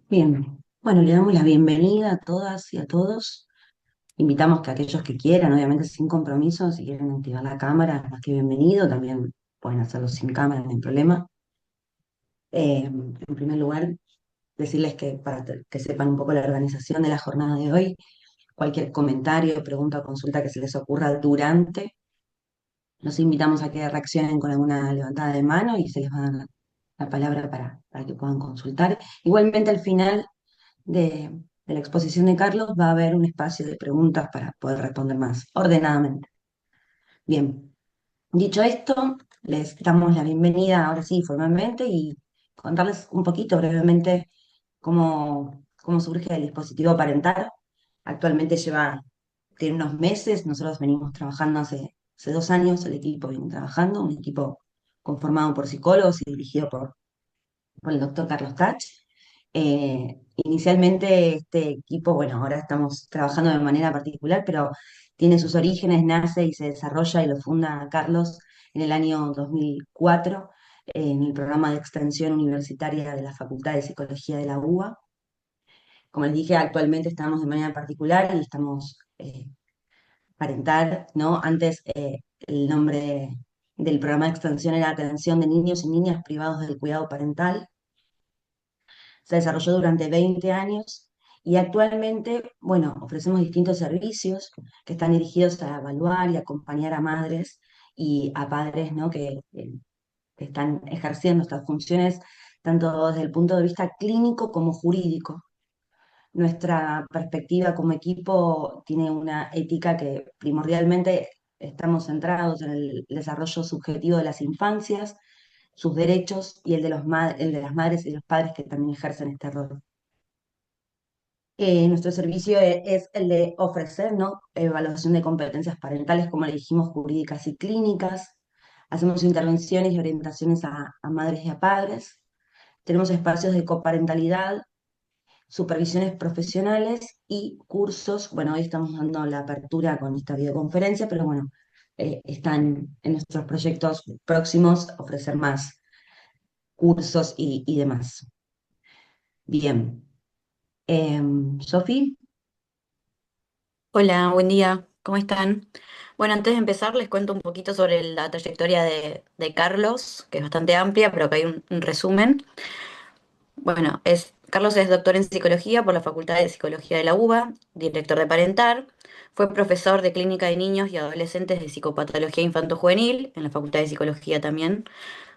Bien, bueno, le damos la bienvenida a todas y a todos. Invitamos que aquellos que quieran, obviamente sin compromiso, si quieren activar la cámara, más que bienvenido, también pueden hacerlo sin cámara, no hay problema. En primer lugar, decirles que para que sepan un poco la organización de la jornada de hoy, cualquier comentario, pregunta o consulta que se les ocurra durante, los invitamos a que reaccionen con alguna levantada de mano y se les va a dar la palabra para que puedan consultar. Igualmente al final de la exposición de Carlos va a haber un espacio de preguntas para poder responder más ordenadamente. Bien, dicho esto, les damos la bienvenida ahora sí formalmente y contarles un poquito brevemente cómo surge el dispositivo parental. Actualmente tiene unos meses, nosotros venimos trabajando hace 2 años, el equipo viene trabajando, un equipo conformado por psicólogos y dirigido por el doctor Carlos Tach. Inicialmente este equipo, bueno, ahora estamos trabajando de manera particular, pero tiene sus orígenes, nace y se desarrolla y lo funda Carlos en el año 2004 en el programa de extensión universitaria de la Facultad de Psicología de la UBA. Como les dije, actualmente estamos de manera particular y estamos parental, ¿no? Antes el nombre del programa de extensión era Atención de Niños y Niñas Privados del Cuidado Parental. Se desarrolló durante 20 años y actualmente, bueno, ofrecemos distintos servicios que están dirigidos a evaluar y acompañar a madres y a padres, ¿no? Que están ejerciendo estas funciones tanto desde el punto de vista clínico como jurídico. Nuestra perspectiva como equipo tiene una ética que primordialmente estamos centrados en el desarrollo subjetivo de las infancias, sus derechos y el de las madres y los padres que también ejercen este rol. Nuestro servicio es el de ofrecer, ¿no? Evaluación de competencias parentales, como le dijimos, jurídicas y clínicas. Hacemos intervenciones y orientaciones a madres y a padres. Tenemos espacios de coparentalidad, supervisiones profesionales y cursos. Bueno, hoy estamos dando la apertura con esta videoconferencia, pero bueno, están en nuestros proyectos próximos ofrecer más cursos y demás. Bien. Sofi. Hola, buen día, ¿cómo están? Bueno, antes de empezar les cuento un poquito sobre la trayectoria de Carlos, que es bastante amplia, pero que hay un resumen. Bueno, Carlos es doctor en psicología por la Facultad de Psicología de la UBA, director de Parentar, fue profesor de clínica de niños y adolescentes de psicopatología infanto-juvenil en la Facultad de Psicología también,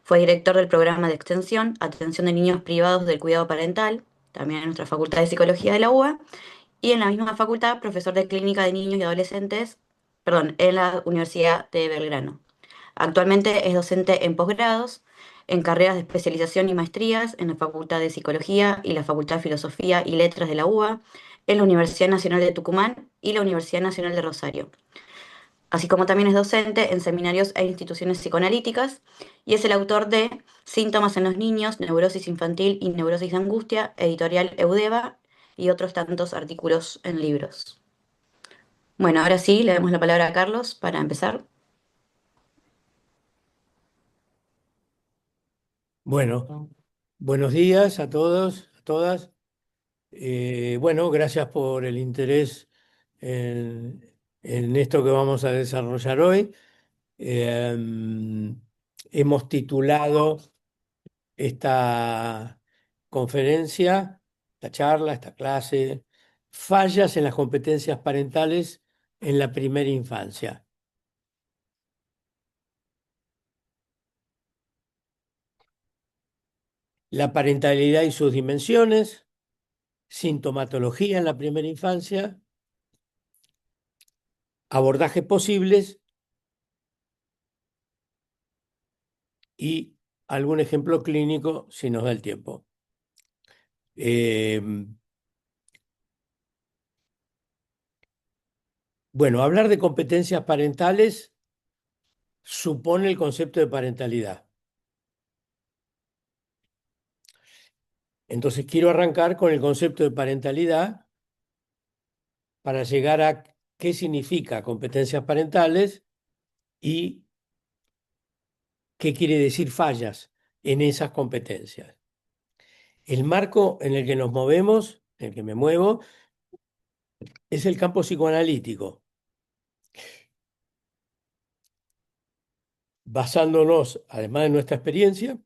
fue director del programa de extensión Atención de Niños Privados del Cuidado Parental, también en nuestra Facultad de Psicología de la UBA, y en la misma facultad, profesor de clínica de niños y adolescentes, perdón, en la Universidad de Belgrano. Actualmente es docente en posgrados, en carreras de especialización y maestrías en la Facultad de Psicología y la Facultad de Filosofía y Letras de la UBA, en la Universidad Nacional de Tucumán y la Universidad Nacional de Rosario. Así como también es docente en seminarios e instituciones psicoanalíticas y es el autor de Síntomas en los niños, Neurosis infantil y Neurosis de angustia, editorial Eudeva, y otros tantos artículos en libros. Bueno, ahora sí, le damos la palabra a Carlos para empezar. Bueno, buenos días a todos, a todas. Bueno, gracias por el interés en esto que vamos a desarrollar hoy. Eh, Hemos titulado esta conferencia, esta charla, esta clase, Fallas en las competencias parentales en la primera infancia. La parentalidad y sus dimensiones, sintomatología en la primera infancia, abordajes posibles y algún ejemplo clínico si nos da el tiempo. Eh, bueno, hablar de competencias parentales supone el concepto de parentalidad. Entonces quiero arrancar con el concepto de parentalidad para llegar a qué significa competencias parentales y qué quiere decir fallas en esas competencias. El marco en el que nos movemos, en el que me muevo, es el campo psicoanalítico, basándonos, además de nuestra experiencia,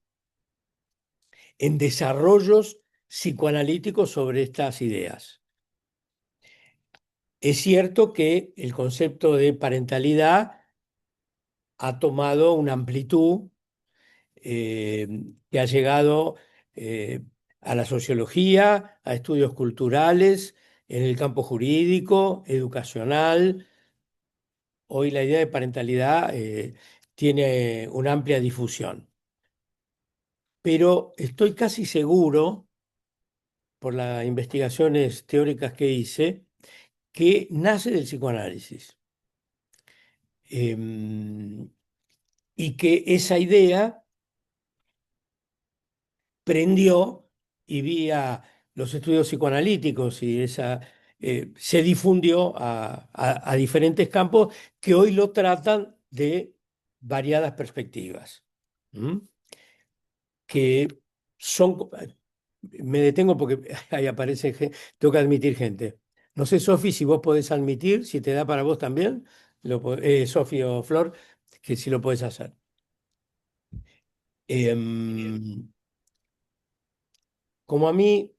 en desarrollos psicoanalíticos sobre estas ideas. Es cierto que el concepto de parentalidad ha tomado una amplitud eh, que ha llegado eh, a la sociología, a estudios culturales, en el campo jurídico, educacional. Hoy la idea de parentalidad tiene una amplia difusión, pero estoy casi seguro, por las investigaciones teóricas que hice, que nace del psicoanálisis. Y que esa idea prendió y vía los estudios psicoanalíticos y se difundió a diferentes campos que hoy lo tratan de variadas perspectivas. ¿Mm? Que son, me detengo porque ahí aparece, tengo que admitir gente. No sé, Sofi, si vos podés admitir, si te da para vos también, Sofi o Flor, que si lo podés hacer. Em, Como a mí,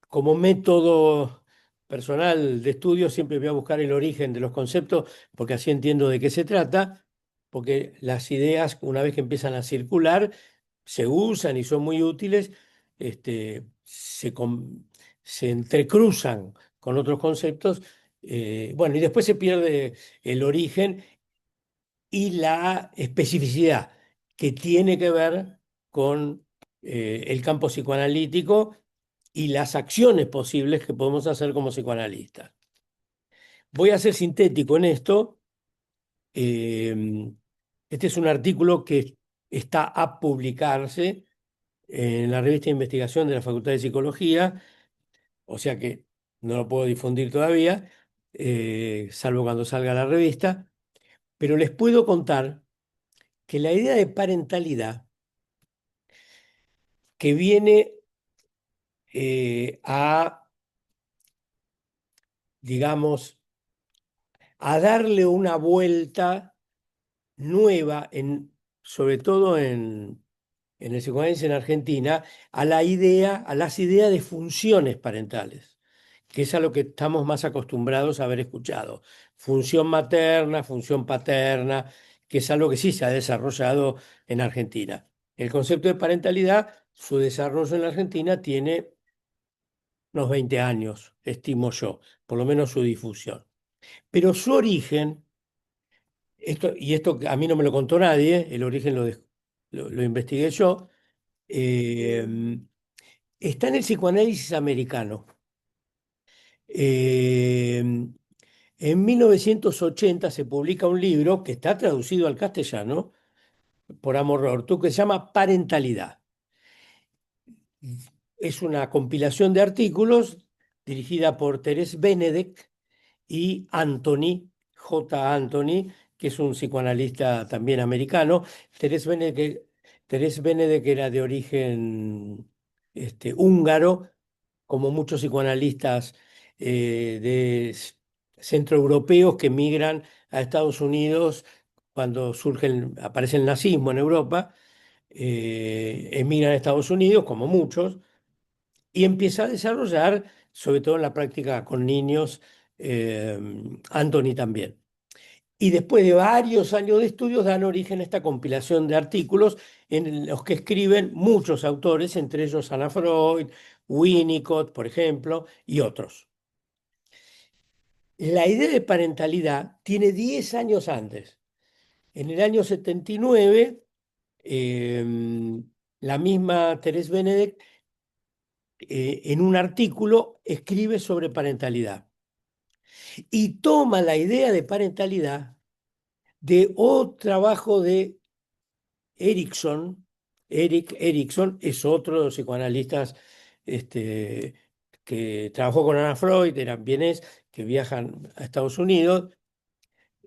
como método personal de estudio, siempre voy a buscar el origen de los conceptos, porque así entiendo de qué se trata, porque las ideas, una vez que empiezan a circular, se usan y son muy útiles, se entrecruzan con otros conceptos, bueno, y después se pierde el origen y la especificidad que tiene que ver con el campo psicoanalítico y las acciones posibles que podemos hacer como psicoanalistas. Voy a ser sintético en esto. Este es un artículo que está a publicarse en la revista de investigación de la Facultad de Psicología, o sea que no lo puedo difundir todavía, salvo cuando salga la revista, pero les puedo contar que la idea de parentalidad que viene digamos, a darle una vuelta nueva, sobre todo en el psicoanálisis en Argentina, a las ideas de funciones parentales, que es a lo que estamos más acostumbrados a haber escuchado. Función materna, función paterna, que es algo que sí se ha desarrollado en Argentina. El concepto de parentalidad, su desarrollo en la Argentina tiene unos 20 años, estimo yo, por lo menos su difusión. Pero su origen, esto a mí no me lo contó nadie, el origen lo investigué yo, eh, está en el psicoanálisis americano. Eh, en 1980 se publica un libro que está traducido al castellano por Amor Ortú, que se llama Parentalidad. Es una compilación de artículos dirigida por Terence Benedek y Anthony, que es un psicoanalista también americano. Terence Benedek era de origen húngaro, como muchos psicoanalistas centroeuropeos que migran a Estados Unidos cuando aparece el nazismo en Europa, emigran a Estados Unidos, como muchos, y empieza a desarrollar, sobre todo en la práctica con niños, eh, Anthony también. Y después de varios años de estudios dan origen a esta compilación de artículos en los que escriben muchos autores, entre ellos Anna Freud, Winnicott, por ejemplo, y otros. La idea de parentalidad tiene 10 años antes. En el año 79, la misma Thérèse Benedek, en un artículo, escribe sobre parentalidad y toma la idea de parentalidad de otro trabajo de Erickson. Erik Erikson es otro de los psicoanalistas que trabajó con Anna Freud, eran vienes que viajan a Estados Unidos.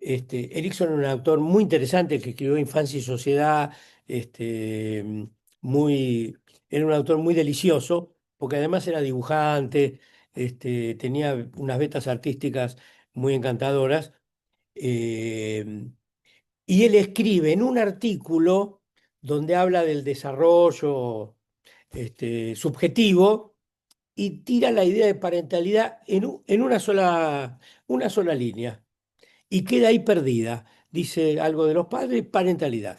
Erikson era un autor muy interesante que escribió Infancia y Sociedad, era un autor muy delicioso, porque además era dibujante, tenía unas vetas artísticas muy encantadoras. eh, y él escribe en un artículo donde habla del desarrollo subjetivo y tira la idea de parentalidad en una sola línea y queda ahí perdida. Dice algo de los padres, parentalidad.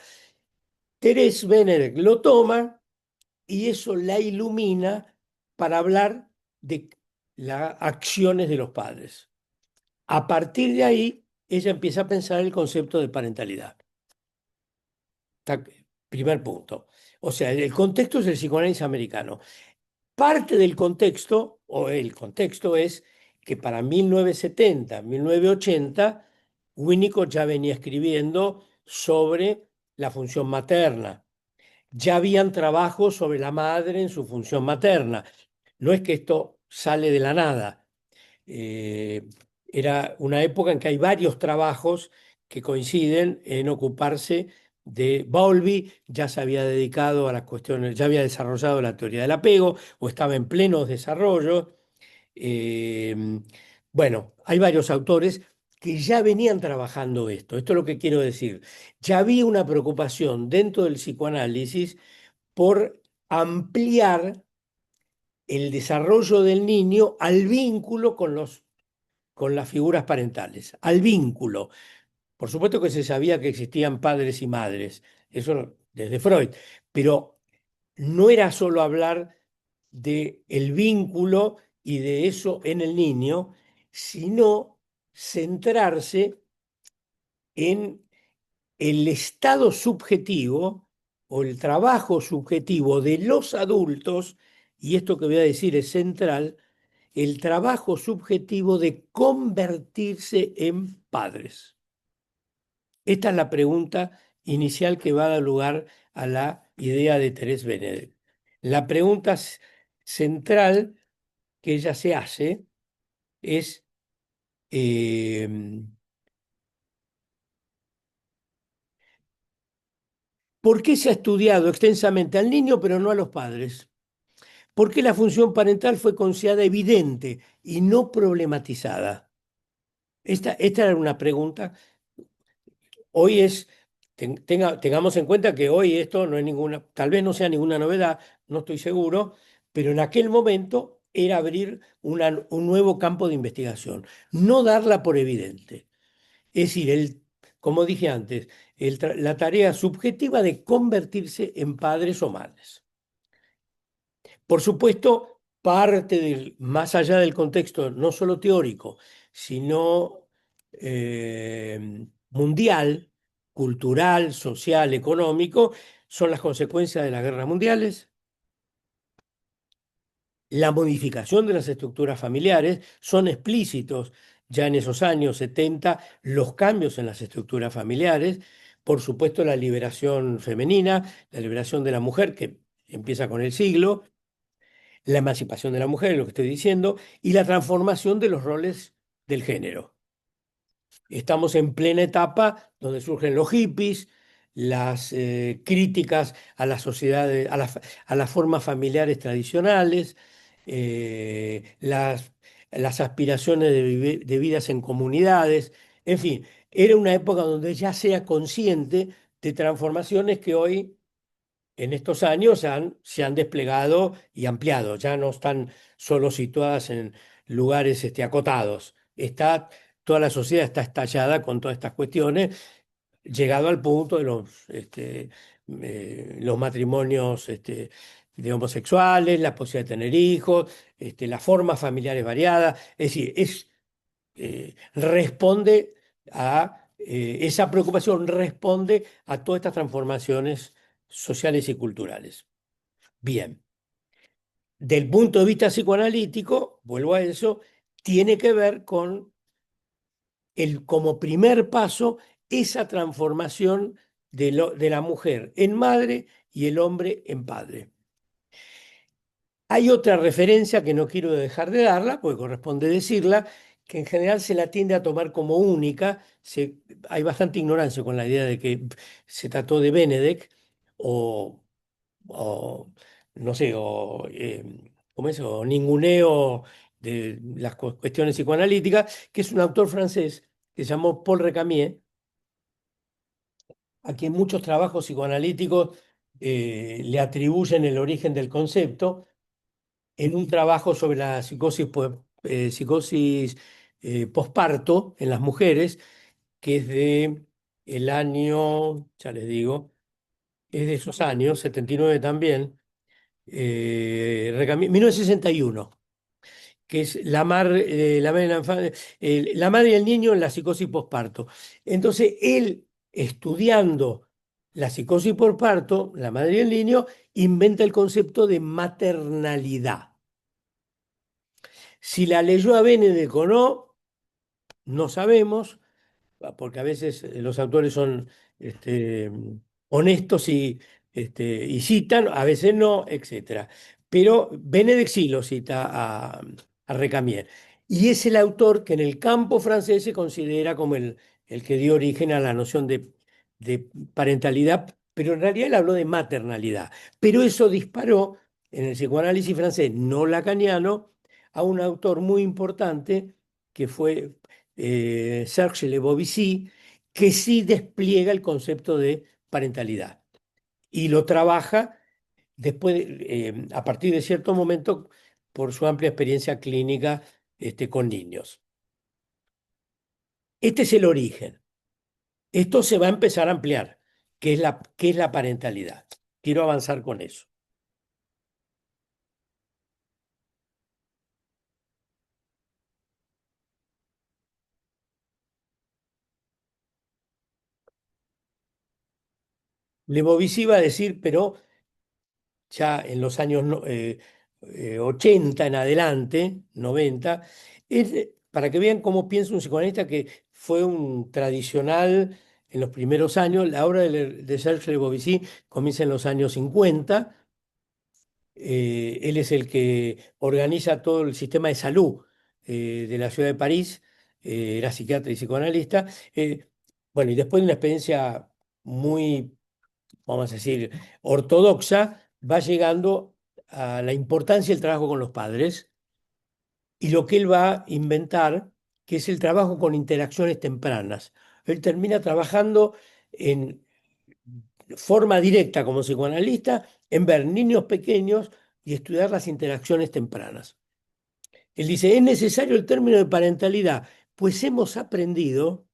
Thérèse Benedek lo toma y eso la ilumina para hablar de las acciones de los padres. A partir de ahí, ella empieza a pensar el concepto de parentalidad. Primer punto. O sea, el contexto es el psicoanálisis americano. Parte del contexto, o el contexto es que para 1970, 1980, Winnicott ya venía escribiendo sobre la función materna. Ya habían trabajos sobre la madre en su función materna. No es que esto sale de la nada. Eh, Era una época en que hay varios trabajos que coinciden en ocuparse de Bowlby, ya se había dedicado a las cuestiones, ya había desarrollado la teoría del apego o estaba en pleno desarrollo. Eh, bueno, hay varios autores que ya venían trabajando esto. Esto es lo que quiero decir. Ya había una preocupación dentro del psicoanálisis por ampliar el desarrollo del niño al vínculo con las figuras parentales, al vínculo. Por supuesto que se sabía que existían padres y madres, eso desde Freud, pero no era solo hablar de el vínculo y de eso en el niño, sino centrarse en el estado subjetivo o el trabajo subjetivo de los adultos, y esto que voy a decir es central, el trabajo subjetivo de convertirse en padres. Esta es la pregunta inicial que va a dar lugar a la idea de Thérèse Benedek. La pregunta central que ella se hace es eh, ¿por qué se ha estudiado extensamente al niño pero no a los padres? ¿Por qué la función parental fue considerada evidente y no problematizada? Esta era una pregunta. Hoy tengamos en cuenta que hoy esto no es ninguna, tal vez no sea ninguna novedad, no estoy seguro, pero en aquel momento era abrir un nuevo campo de investigación, no darla por evidente. Es decir, como dije antes, la tarea subjetiva de convertirse en padres o madres. Por supuesto, más allá del contexto no solo teórico, sino mundial, cultural, social, económico, son las consecuencias de las guerras mundiales, la modificación de las estructuras familiares, son explícitos ya en esos años 70 los cambios en las estructuras familiares, por supuesto la liberación femenina, la liberación de la mujer, que empieza con el siglo, la emancipación de la mujer, es lo que estoy diciendo, y la transformación de los roles del género. Estamos en plena etapa donde surgen los hippies, las críticas a las sociedades, a las formas familiares tradicionales, las aspiraciones de vidas en comunidades, en fin, era una época donde ya sea consciente de transformaciones que hoy en estos años se han desplegado y ampliado, ya no están solo situadas en lugares acotados. Toda la sociedad está estallada con todas estas cuestiones, llegado al punto de los matrimonios de homosexuales, la posibilidad de tener hijos, las formas familiares variadas. Es decir, responde esa preocupación responde a todas estas transformaciones sociales y culturales. Bien, del punto de vista psicoanalítico, vuelvo a eso, tiene que ver con como primer paso esa transformación de la mujer en madre y el hombre en padre. Hay otra referencia que no quiero dejar de darla, porque corresponde decirla, que en general se la tiende a tomar como única. Hay bastante ignorancia con la idea de que se trató de Benedek o no sé, como eso, ninguneo de las cuestiones psicoanalíticas, que es un autor francés que se llamó Paul Recamier, a quien muchos trabajos psicoanalíticos le atribuyen el origen del concepto en un trabajo sobre la psicosis posparto en las mujeres, que es de el año, ya les digo, es de esos años, 79 también, 1961, que es la madre y el niño en la psicosis posparto. Entonces, él, estudiando la psicosis posparto, la madre y el niño, inventa el concepto de maternalidad. Si la leyó a Benedek o no, no sabemos, porque a veces los autores son honestos y citan, a veces no, etcétera. Pero Benedek sí lo cita a Recamier. Y es el autor que en el campo francés se considera como el que dio origen a la noción de parentalidad, pero en realidad él habló de maternalidad. Pero eso disparó en el psicoanálisis francés no lacaniano a un autor muy importante que fue Serge Le Bovici, que sí despliega el concepto de parentalidad y lo trabaja a partir de cierto momento por su amplia experiencia clínica con niños. Este es el origen. Esto se va a empezar a ampliar, qué es la parentalidad. Quiero avanzar con eso. Le Bovici va a decir, pero ya en los años 80 en adelante, 90, para que vean cómo piensa un psicoanalista que fue un tradicional en los primeros años. La obra de Serge Le Bovici comienza en los años 50. Él es el que organiza todo el sistema de salud de la ciudad de París. Era psiquiatra y psicoanalista. Bueno, y después de una experiencia muy, vamos a decir, ortodoxa, va llegando a la importancia del trabajo con los padres y lo que él va a inventar, que es el trabajo con interacciones tempranas. Él termina trabajando en forma directa como psicoanalista en ver niños pequeños y estudiar las interacciones tempranas. Él dice, es necesario el término de parentalidad, pues hemos aprendido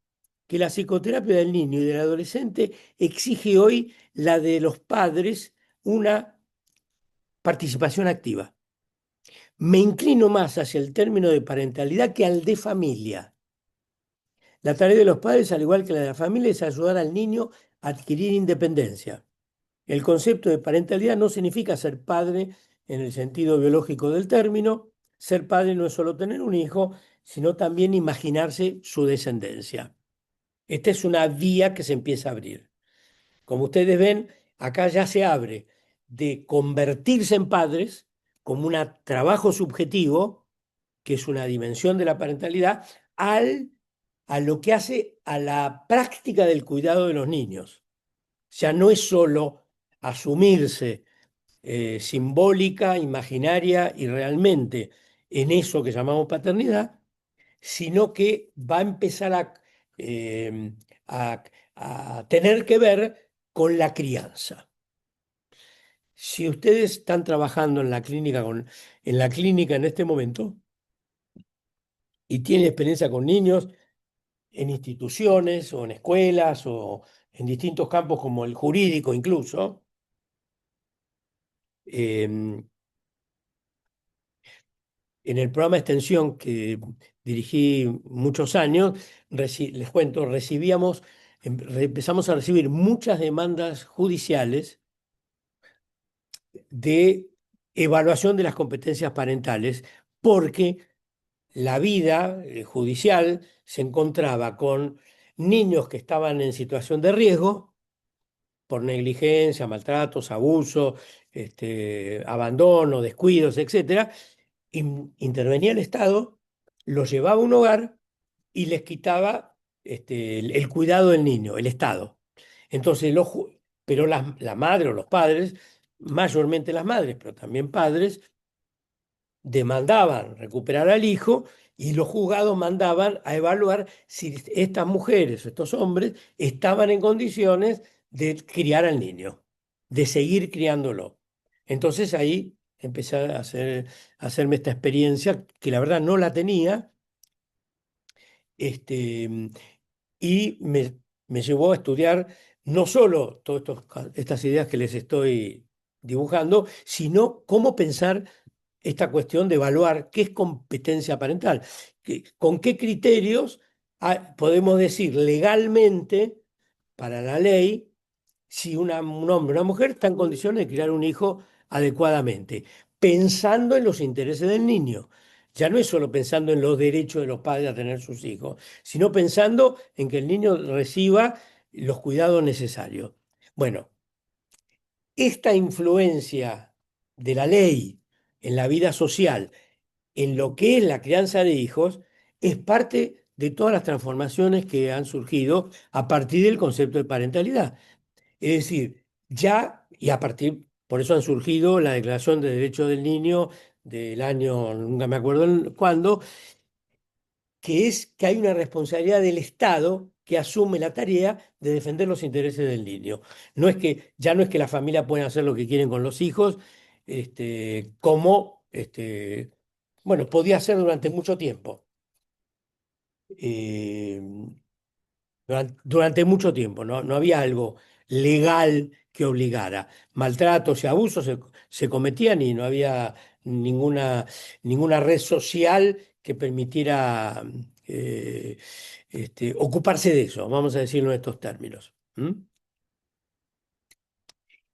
que la psicoterapia del niño y del adolescente exige hoy la de los padres una participación activa. Me inclino más hacia el término de parentalidad que al de familia. La tarea de los padres, al igual que la de la familia, es ayudar al niño a adquirir independencia. El concepto de parentalidad no significa ser padre en el sentido biológico del término. Ser padre no es solo tener un hijo, sino también imaginarse su descendencia. Esta es una vía que se empieza a abrir. Como ustedes ven, acá ya se abre de convertirse en padres como un trabajo subjetivo, que es una dimensión de la parentalidad, a lo que hace a la práctica del cuidado de los niños. Ya no es solo asumirse simbólica, imaginaria y realmente en eso que llamamos paternidad, sino que va a empezar eh, a, a tener que ver con la crianza. Si ustedes están trabajando en la clínica, en la clínica en este momento y tienen experiencia con niños en instituciones o en escuelas o en distintos campos como el jurídico incluso, en el programa de extensión que dirigí muchos años, les cuento, empezamos a recibir muchas demandas judiciales de evaluación de las competencias parentales, porque la vida judicial se encontraba con niños que estaban en situación de riesgo por negligencia, maltratos, abuso, abandono, descuidos, etcétera. Intervenía el Estado, los llevaba a un hogar y les quitaba el cuidado del niño, el Estado. Entonces, pero la madre o los padres, mayormente las madres, pero también padres, demandaban recuperar al hijo y los juzgados mandaban a evaluar si estas mujeres, estos hombres, estaban en condiciones de criar al niño, de seguir criándolo. Entonces ahí empecé a hacerme esta experiencia que la verdad no la tenía, este, y me llevó a estudiar no solo todas estas ideas que les estoy dibujando, sino cómo pensar esta cuestión de evaluar qué es competencia parental, con qué criterios podemos decir legalmente para la ley si un hombre o una mujer está en condiciones de criar un hijo adecuadamente, pensando en los intereses del niño. Ya no es solo pensando en los derechos de los padres a tener sus hijos, sino pensando en que el niño reciba los cuidados necesarios. Bueno, esta influencia de la ley en la vida social, en lo que es la crianza de hijos, es parte de todas las transformaciones que han surgido a partir del concepto de parentalidad. Es decir, ya, y a partir, por eso han surgido la Declaración de Derechos del Niño del año, nunca me acuerdo cuándo, que es que hay una responsabilidad del Estado que asume la tarea de defender los intereses del niño. Ya no es que la familia pueda hacer lo que quieren con los hijos, como bueno, podía hacer durante mucho tiempo. Eh, durante mucho tiempo, ¿no? No había algo legal que obligara. Maltratos y abusos se cometían y no había ninguna red social que permitiera ocuparse de eso, vamos a decirlo en estos términos. ¿Mm?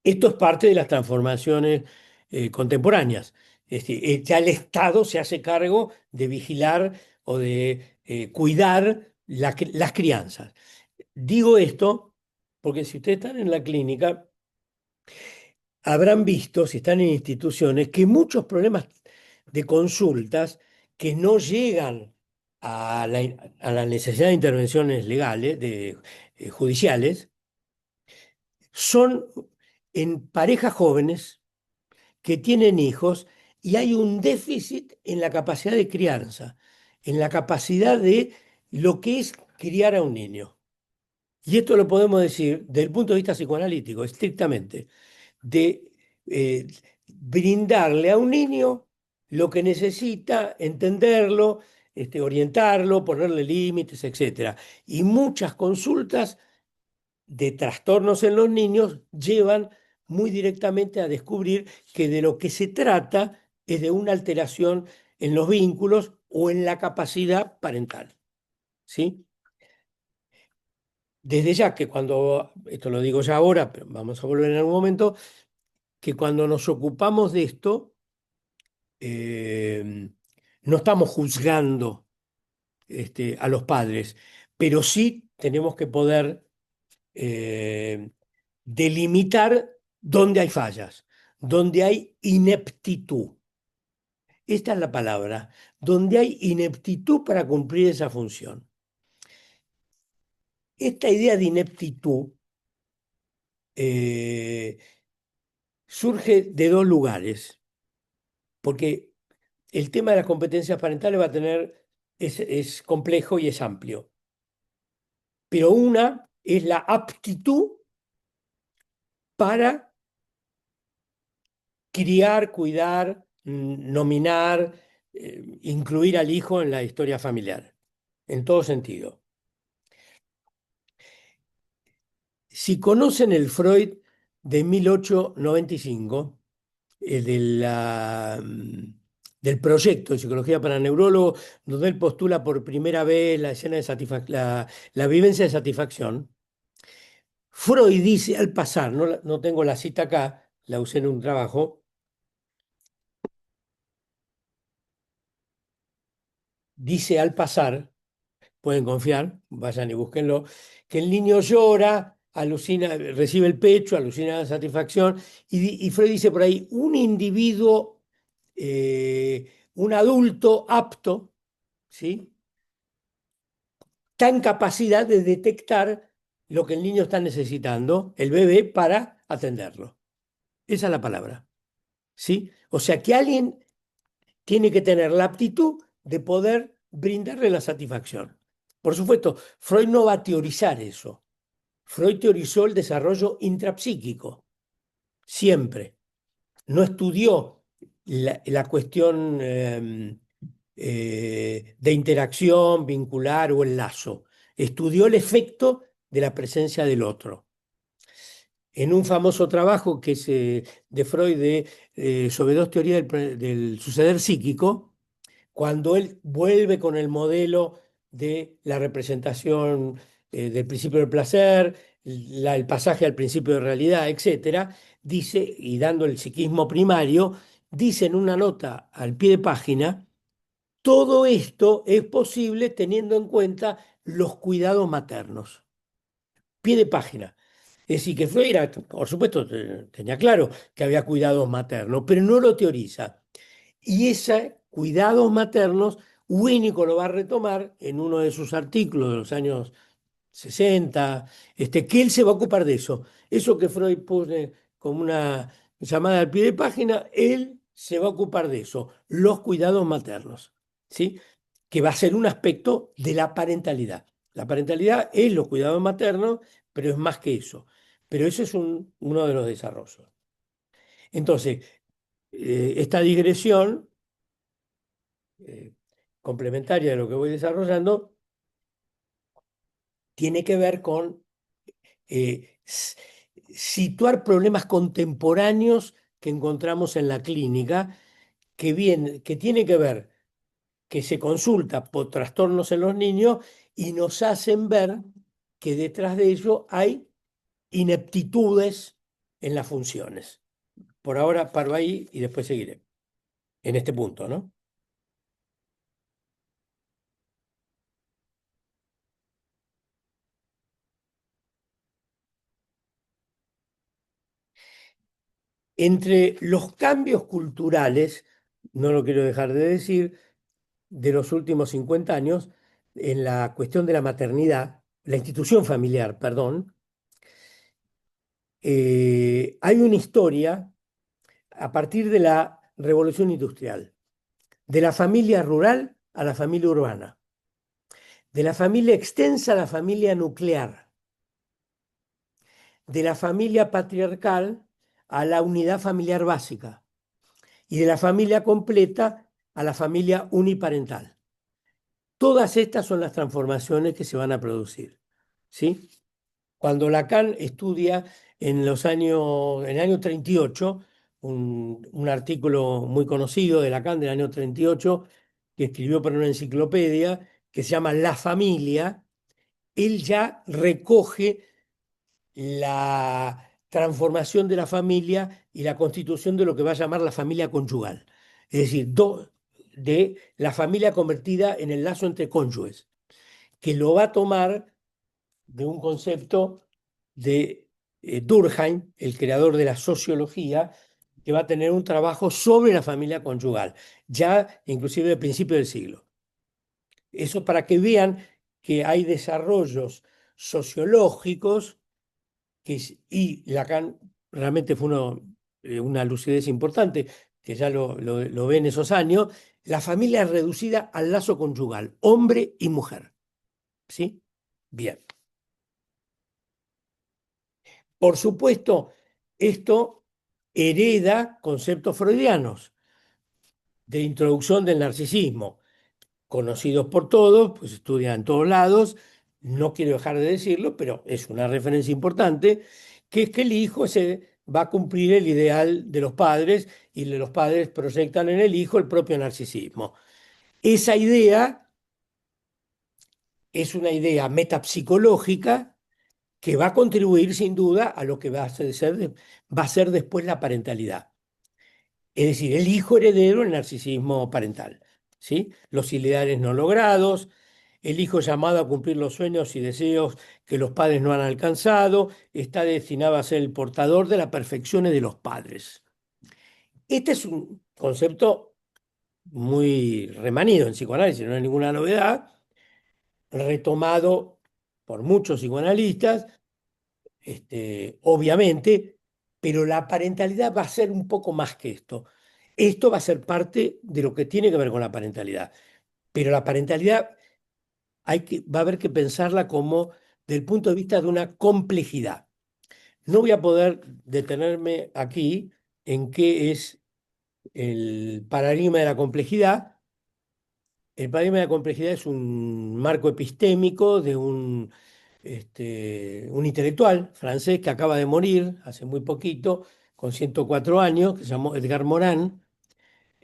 Esto es parte de las transformaciones contemporáneas. Ya el Estado se hace cargo de vigilar o de cuidar las crianzas. Digo esto porque si ustedes están en la clínica, habrán visto, si están en instituciones, que muchos problemas de consultas que no llegan a la necesidad de intervenciones legales, judiciales, son en parejas jóvenes que tienen hijos y hay un déficit en la capacidad de crianza, en la capacidad de lo que es criar a un niño. Y esto lo podemos decir desde el punto de vista psicoanalítico, estrictamente, de brindarle a un niño lo que necesita, entenderlo, orientarlo, ponerle límites, etc. Y muchas consultas de trastornos en los niños llevan muy directamente a descubrir que de lo que se trata es de una alteración en los vínculos o en la capacidad parental. ¿Sí? Desde ya que cuando, esto lo digo ya ahora, pero vamos a volver en algún momento, que cuando nos ocupamos de esto, no estamos juzgando a los padres, pero sí tenemos que poder delimitar dónde hay fallas, dónde hay ineptitud. Esta es la palabra, donde hay ineptitud para cumplir esa función. Esta idea de ineptitud surge de dos lugares, porque el tema de las competencias parentales es complejo y es amplio, pero una es la aptitud para criar, cuidar, nominar, incluir al hijo en la historia familiar, en todo sentido. Si conocen el Freud de 1895, del proyecto de psicología para neurólogos, donde él postula por primera vez la escena de la vivencia de satisfacción, Freud dice al pasar, no tengo la cita acá, la usé en un trabajo, dice al pasar, pueden confiar, vayan y búsquenlo, que el niño llora, alucina, recibe el pecho, alucina la satisfacción, y Freud dice por ahí, un individuo, un adulto apto, ¿sí? Está en capacidad de detectar lo que el niño está necesitando, el bebé, para atenderlo. Esa es la palabra, ¿sí? O sea, que alguien tiene que tener la aptitud de poder brindarle la satisfacción. Por supuesto, Freud no va a teorizar eso. Freud teorizó el desarrollo intrapsíquico, siempre. No estudió la cuestión de interacción vincular o el lazo. Estudió el efecto de la presencia del otro. En un famoso trabajo que es de Freud sobre dos teorías del suceder psíquico, cuando él vuelve con el modelo de la representación del principio del placer, el pasaje al principio de realidad, etcétera, dice, y dando el psiquismo primario, dice en una nota al pie de página, todo esto es posible teniendo en cuenta los cuidados maternos. Pie de página. Es decir, que Freud era, por supuesto, tenía claro que había cuidados maternos, pero no lo teoriza. Y ese cuidados maternos, Winnicott lo va a retomar en uno de sus artículos de los años 60, que él se va a ocupar de eso. Eso que Freud pone como una llamada al pie de página, él se va a ocupar de eso, los cuidados maternos, ¿sí? Que va a ser un aspecto de la parentalidad. La parentalidad es los cuidados maternos, pero es más que eso. Pero eso es uno de los desarrollos. Entonces, esta digresión eh, complementaria de lo que voy desarrollando tiene que ver con situar problemas contemporáneos que encontramos en la clínica, que tiene que ver, que se consulta por trastornos en los niños y nos hacen ver que detrás de ello hay ineptitudes en las funciones. Por ahora paro ahí y después seguiré en este punto, ¿no? Entre los cambios culturales, no lo quiero dejar de decir, de los últimos 50 años, en la cuestión de la maternidad, la institución familiar, perdón, hay una historia a partir de la revolución industrial, de la familia rural a la familia urbana, de la familia extensa a la familia nuclear, de la familia patriarcal a la unidad familiar básica y de la familia completa a la familia uniparental. Todas estas son las transformaciones que se van a producir, ¿sí? Cuando Lacan estudia en el año 38, un artículo muy conocido de Lacan del año 38, que escribió para una enciclopedia, que se llama La familia, él ya recoge la transformación de la familia y la constitución de lo que va a llamar la familia conyugal. Es decir, de la familia convertida en el lazo entre cónyuges, que lo va a tomar de un concepto de Durkheim, el creador de la sociología, que va a tener un trabajo sobre la familia conyugal, ya inclusive al principio del siglo. Eso para que vean que hay desarrollos sociológicos y Lacan realmente fue una lucidez importante, que ya lo ve en esos años, la familia es reducida al lazo conyugal, hombre y mujer. ¿Sí? Bien. Por supuesto, esto hereda conceptos freudianos de introducción del narcisismo, conocidos por todos, pues estudian en todos lados, no quiero dejar de decirlo, pero es una referencia importante, que es que el hijo se va a cumplir el ideal de los padres y los padres proyectan en el hijo el propio narcisismo. Esa idea es una idea metapsicológica que va a contribuir sin duda a lo que va a ser después la parentalidad. Es decir, el hijo heredero del narcisismo parental, ¿sí? Los ideales no logrados, el hijo llamado a cumplir los sueños y deseos que los padres no han alcanzado, está destinado a ser el portador de las perfecciones de los padres. Este es un concepto muy remanido en psicoanálisis, no es ninguna novedad, retomado por muchos psicoanalistas, obviamente, pero la parentalidad va a ser un poco más que esto. esto va a ser parte de lo que tiene que ver con la parentalidad. Pero la parentalidad va a haber que pensarla como del punto de vista de una complejidad. No voy a poder detenerme aquí en qué es el paradigma de la complejidad. El paradigma de la complejidad es un marco epistémico de un intelectual francés que acaba de morir hace muy poquito, con 104 años, que se llamó Edgar Morin,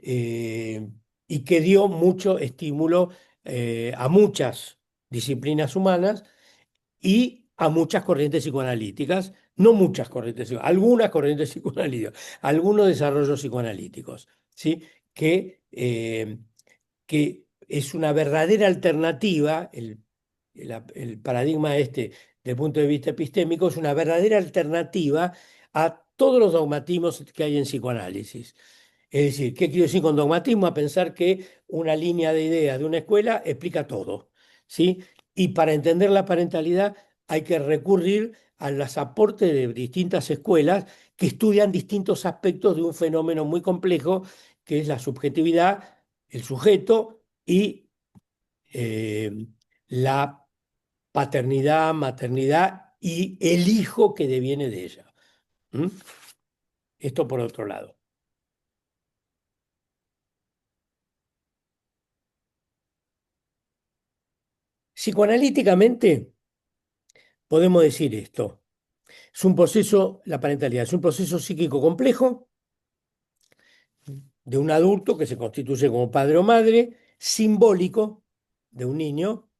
eh, y que dio mucho estímulo a muchas disciplinas humanas y a muchas corrientes psicoanalíticas, no muchas corrientes, algunas corrientes psicoanalíticas, algunos desarrollos psicoanalíticos, ¿sí? Que es una verdadera alternativa, el paradigma este, desde el punto de vista epistémico, es una verdadera alternativa a todos los dogmatismos que hay en psicoanálisis. Es decir, ¿qué quiero decir con dogmatismo? A pensar que una línea de ideas de una escuela explica todo, ¿sí? Y para entender la parentalidad hay que recurrir a los aportes de distintas escuelas que estudian distintos aspectos de un fenómeno muy complejo, que es la subjetividad, el sujeto y eh, la paternidad, maternidad y el hijo que deviene de ella. ¿Mm? Esto por otro lado. Psicoanalíticamente podemos decir esto. Es un proceso, la parentalidad es un proceso psíquico complejo de un adulto que se constituye como padre o madre, simbólico de un niño,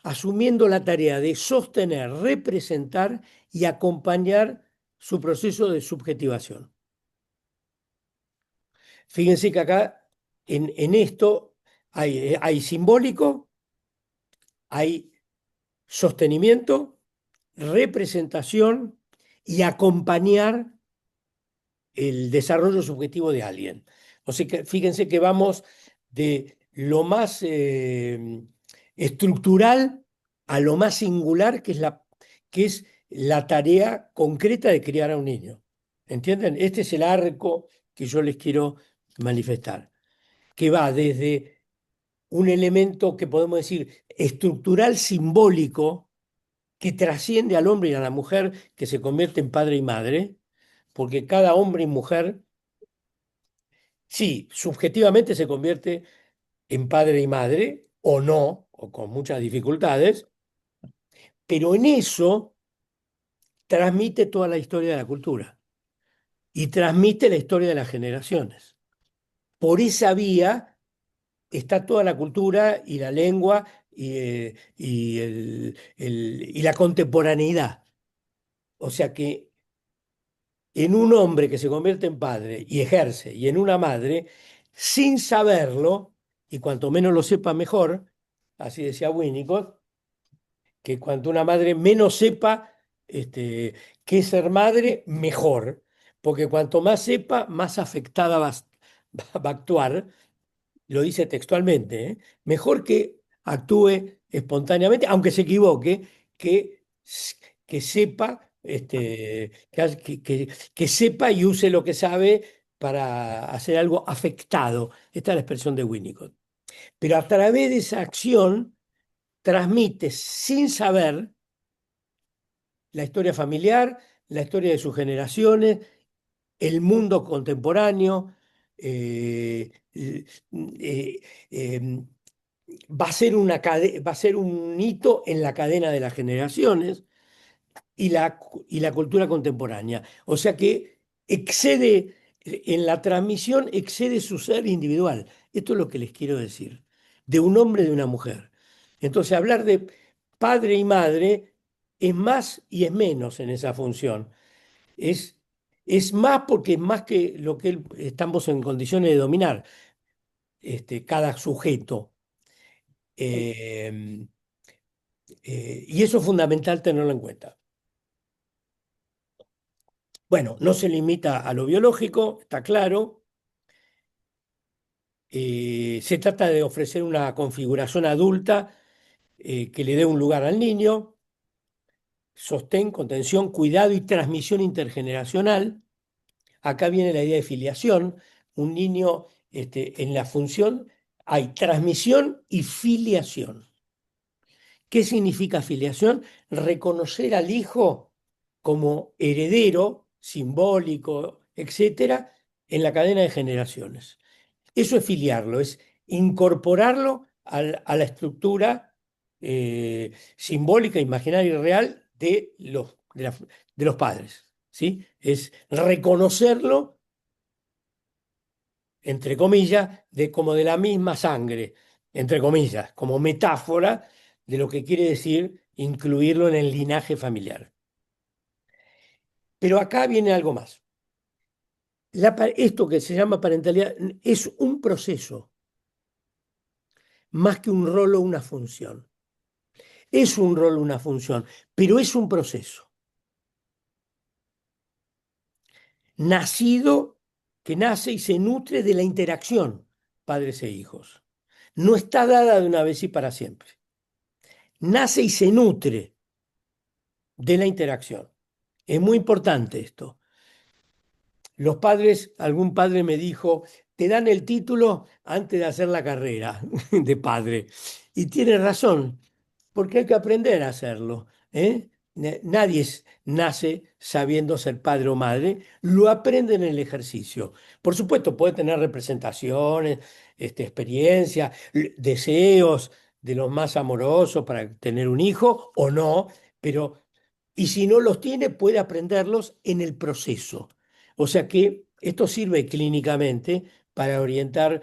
asumiendo la tarea de sostener, representar y acompañar su proceso de subjetivación. Fíjense que acá en esto hay simbólico, hay sostenimiento, representación y acompañar el desarrollo subjetivo de alguien. O sea que fíjense que vamos de lo más estructural a lo más singular, que es la tarea concreta de criar a un niño. ¿Entienden? Este es el arco que yo les quiero manifestar, que va desde un elemento que podemos decir estructural simbólico, que trasciende al hombre y a la mujer, que se convierte en padre y madre, porque cada hombre y mujer, sí, subjetivamente se convierte en padre y madre, o no, o con muchas dificultades, pero en eso transmite toda la historia de la cultura y transmite la historia de las generaciones. Por esa vía está toda la cultura y la lengua y la contemporaneidad. O sea que en un hombre que se convierte en padre y ejerce, y en una madre, sin saberlo, y cuanto menos lo sepa mejor, así decía Winnicott, que cuanto una madre menos sepa qué es ser madre, mejor, porque cuanto más sepa, más afectada va a actuar, lo dice textualmente, ¿eh? Mejor que actúe espontáneamente, aunque se equivoque, que, que sepa, que sepa y use lo que sabe para hacer algo afectado. Esta es la expresión de Winnicott. Pero a través de esa acción transmite sin saber la historia familiar, la historia de sus generaciones, el mundo contemporáneo, eh, eh, eh, em, va a ser un hito en la cadena de las generaciones y la cultura contemporánea. O sea que excede, en la transmisión excede su ser individual. Esto es lo que les quiero decir, de un hombre y de una mujer. Entonces, hablar de padre y madre es más y es menos en esa función. Es, es más porque es más que lo que estamos en condiciones de dominar, cada sujeto. Eh, y eso es fundamental tenerlo en cuenta. Bueno, no se limita a lo biológico, está claro. Se trata de ofrecer una configuración adulta que le dé un lugar al niño, sostén, contención, cuidado y transmisión intergeneracional. Acá viene la idea de filiación, un niño en la función, hay transmisión y filiación. ¿Qué significa filiación? Reconocer al hijo como heredero simbólico, etcétera, en la cadena de generaciones. Eso es filiarlo, es incorporarlo a la estructura simbólica, imaginaria y real de los padres, ¿sí? Es reconocerlo, entre comillas, como de la misma sangre, entre comillas, como metáfora de lo que quiere decir incluirlo en el linaje familiar. Pero acá viene algo más. Esto que se llama parentalidad es un proceso, más que un rol o una función. Es un rol o una función, pero es un proceso. Nacido, que nace y se nutre de la interacción padres e hijos. No está dada de una vez y para siempre. Nace y se nutre de la interacción. Es muy importante esto. Los padres, algún padre me dijo, te dan el título antes de hacer la carrera de padre. Y tiene razón, porque hay que aprender a hacerlo, ¿eh? Nadie nace sabiendo ser padre o madre, lo aprende en el ejercicio. Por supuesto, puede tener representaciones, experiencias, deseos de los más amorosos para tener un hijo o no, pero, y si no los tiene, puede aprenderlos en el proceso. O sea que esto sirve clínicamente para orientar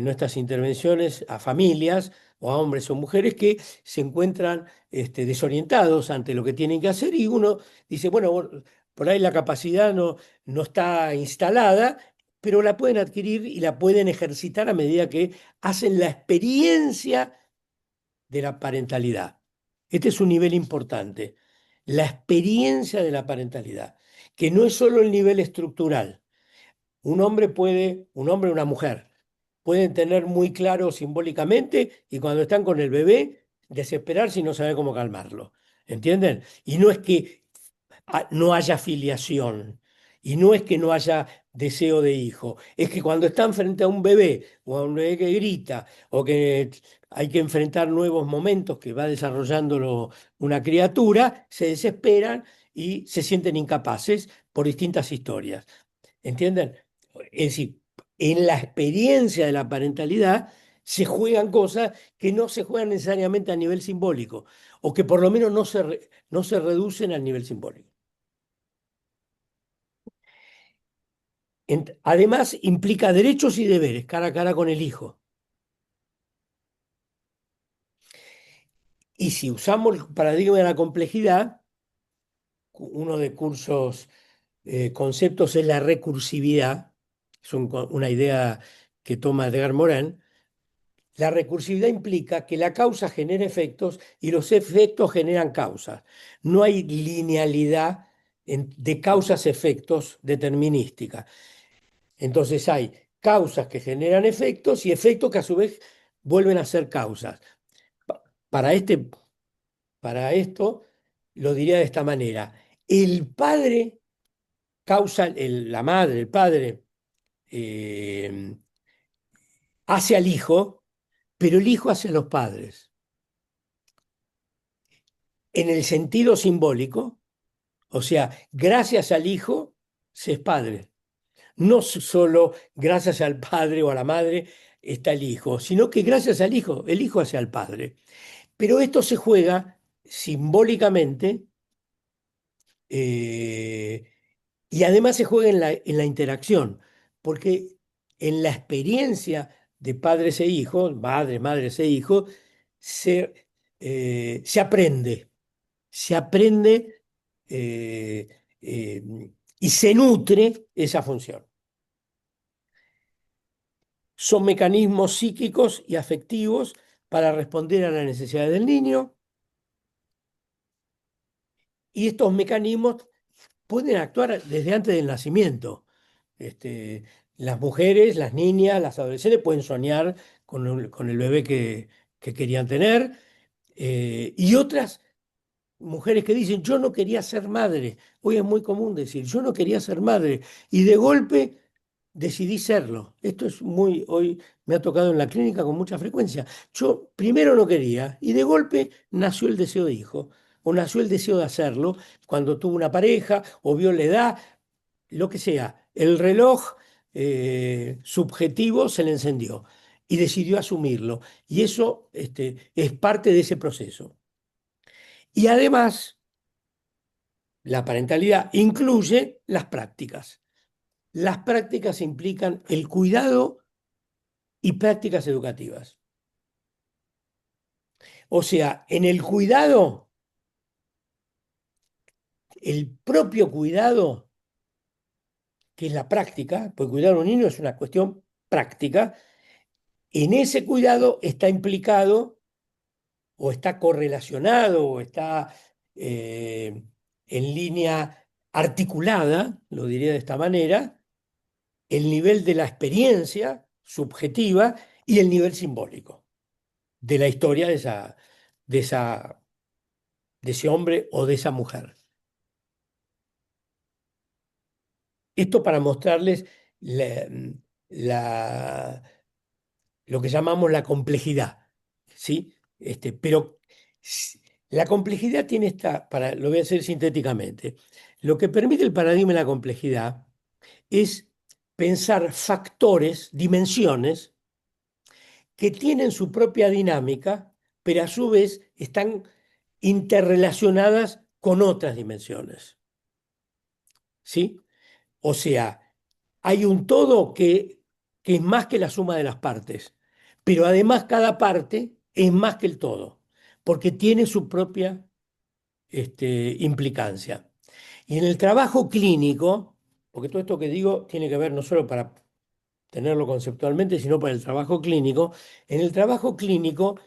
nuestras intervenciones a familias o a hombres o mujeres que se encuentran desorientados ante lo que tienen que hacer y uno dice, bueno, por ahí la capacidad no está instalada, pero la pueden adquirir y la pueden ejercitar a medida que hacen la experiencia de la parentalidad. Este es un nivel importante, la experiencia de la parentalidad, que no es solo el nivel estructural. Un hombre o una mujer, pueden tener muy claro simbólicamente y cuando están con el bebé, desesperarse y no saber cómo calmarlo. ¿Entienden? Y no es que no haya filiación y no es que no haya deseo de hijo, es que cuando están frente a un bebé o a un bebé que grita o que hay que enfrentar nuevos momentos que va desarrollando una criatura, se desesperan y se sienten incapaces por distintas historias. ¿Entienden? Es decir, en la experiencia de la parentalidad se juegan cosas que no se juegan necesariamente a nivel simbólico, o que por lo menos no se reducen al nivel simbólico. Además, implica derechos y deberes cara a cara con el hijo. Y si usamos el paradigma de la complejidad, uno de cursos, conceptos es la recursividad, es una idea que toma Edgar Morin. La recursividad implica que la causa genera efectos y los efectos generan causas. No hay linealidad de causas-efectos determinística. Entonces hay causas que generan efectos y efectos que a su vez vuelven a ser causas. Pa- Para para esto lo diría de esta manera. El padre causa, la madre, el padre, eh, hace al hijo, pero el hijo hace a los padres. En el sentido simbólico, o sea, gracias al hijo se es padre. No solo gracias al padre o a la madre está el hijo, sino que gracias al hijo, el hijo hace al padre. Pero esto se juega simbólicamente, eh, y además se juega en la interacción, porque en la experiencia de padres e hijos, madres e hijos, se aprende, se aprende eh, eh, y se nutre esa función. Son mecanismos psíquicos y afectivos para responder a las necesidades del niño y estos mecanismos pueden actuar desde antes del nacimiento. Este, las mujeres, las niñas, las adolescentes pueden soñar con el bebé que querían tener, y otras mujeres que dicen, yo no quería ser madre. Hoy es muy común decir, yo no quería ser madre. Y de golpe decidí serlo. Esto es muy, hoy me ha tocado en la clínica con mucha frecuencia. Yo primero no quería y de golpe nació el deseo de hijo o nació el deseo de hacerlo cuando tuvo una pareja o vio la edad, lo que sea. El reloj subjetivo se le encendió y decidió asumirlo. Y eso es parte de ese proceso. Y además, la parentalidad incluye las prácticas. Las prácticas implican el cuidado y prácticas educativas. O sea, en el cuidado, el propio cuidado, que es la práctica, pues cuidar a un niño es una cuestión práctica, en ese cuidado está implicado o está correlacionado o está en línea articulada, lo diría de esta manera, el nivel de la experiencia subjetiva y el nivel simbólico de la historia de esa, de ese hombre o de esa mujer. Esto para mostrarles la- la- lo que llamamos la complejidad, ¿sí? Pero la complejidad tiene lo voy a hacer sintéticamente, lo que permite el paradigma de la complejidad es pensar factores, dimensiones, que tienen su propia dinámica, pero a su vez están interrelacionadas con otras dimensiones, ¿sí? O sea, hay un todo que es más que la suma de las partes, pero además cada parte es más que el todo, porque tiene su propia implicancia. Y en el trabajo clínico, porque todo esto que digo tiene que ver no solo para tenerlo conceptualmente, sino para el trabajo clínico, en el trabajo clínico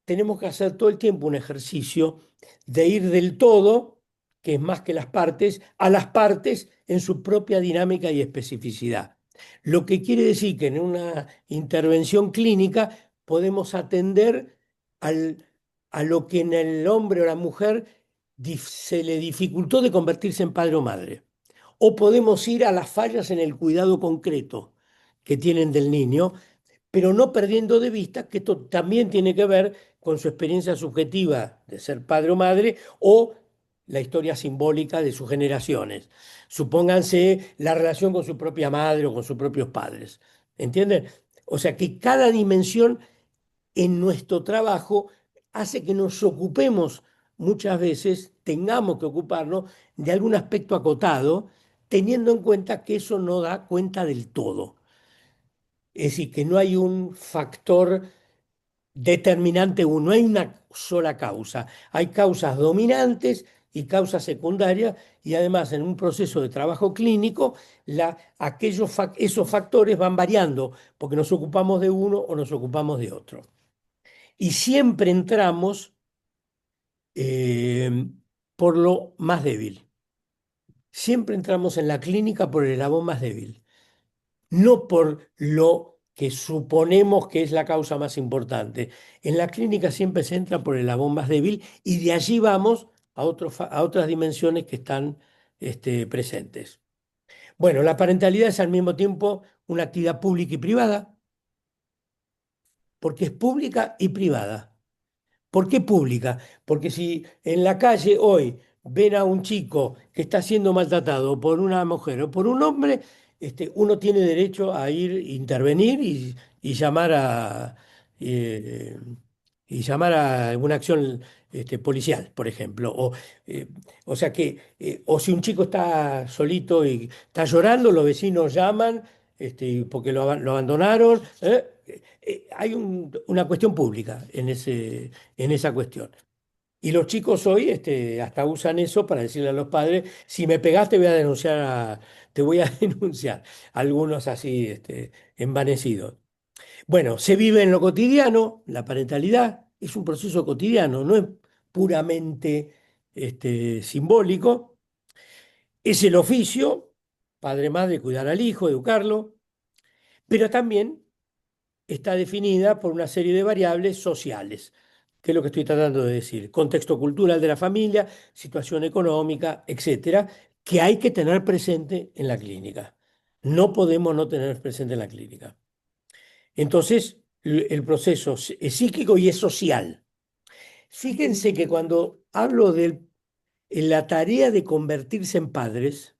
tenemos que hacer todo el tiempo un ejercicio de ir del todo, que es más que las partes, a las partes en su propia dinámica y especificidad. Lo que quiere decir que en una intervención clínica podemos atender al- a lo que en el hombre o la mujer se le dificultó de convertirse en padre o madre. O podemos ir a las fallas en el cuidado concreto que tienen del niño, pero no perdiendo de vista que esto también tiene que ver con su experiencia subjetiva de ser padre o madre o la historia simbólica de sus generaciones. Supónganse la relación con su propia madre o con sus propios padres. ¿Entienden? O sea que cada dimensión en nuestro trabajo hace que nos ocupemos muchas veces, tengamos que ocuparnos de algún aspecto acotado, teniendo en cuenta que eso no da cuenta del todo. Es decir, que no hay un factor determinante uno, no hay una sola causa. Hay causas dominantes y causas secundarias y además en un proceso de trabajo clínico esos factores van variando porque nos ocupamos de uno o nos ocupamos de otro. Y siempre entramos eh, por lo más débil. Siempre entramos en la clínica por el eslabón más débil, no por lo que suponemos que es la causa más importante. En la clínica siempre se entra por el eslabón más débil y de allí vamos a otras dimensiones que están presentes. Bueno, la parentalidad es al mismo tiempo una actividad pública y privada, porque es pública y privada. ¿Por qué pública? Porque si en la calle hoy ven a un chico que está siendo maltratado por una mujer o por un hombre, uno tiene derecho a ir, intervenir y llamar eh, y llamar a una acción policial, por ejemplo. Eh, o sea que, o si un chico está solito y está llorando, los vecinos llaman porque lo abandonaron. Hay una cuestión pública en esa cuestión. Y los chicos hoy hasta usan eso para decirle a los padres, si me pegaste te voy a denunciar. Algunos así envanecidos. Bueno, se vive en lo cotidiano, la parentalidad es un proceso cotidiano, no es puramente simbólico. Es el oficio, padre, madre, cuidar al hijo, educarlo, pero también está definida por una serie de variables sociales, que es lo que estoy tratando de decir. Contexto cultural de la familia, situación económica, etcétera, que hay que tener presente en la clínica. no podemos no tener presente en la clínica. Entonces, el proceso es psíquico y es social. Fíjense que cuando hablo de la tarea de convertirse en padres,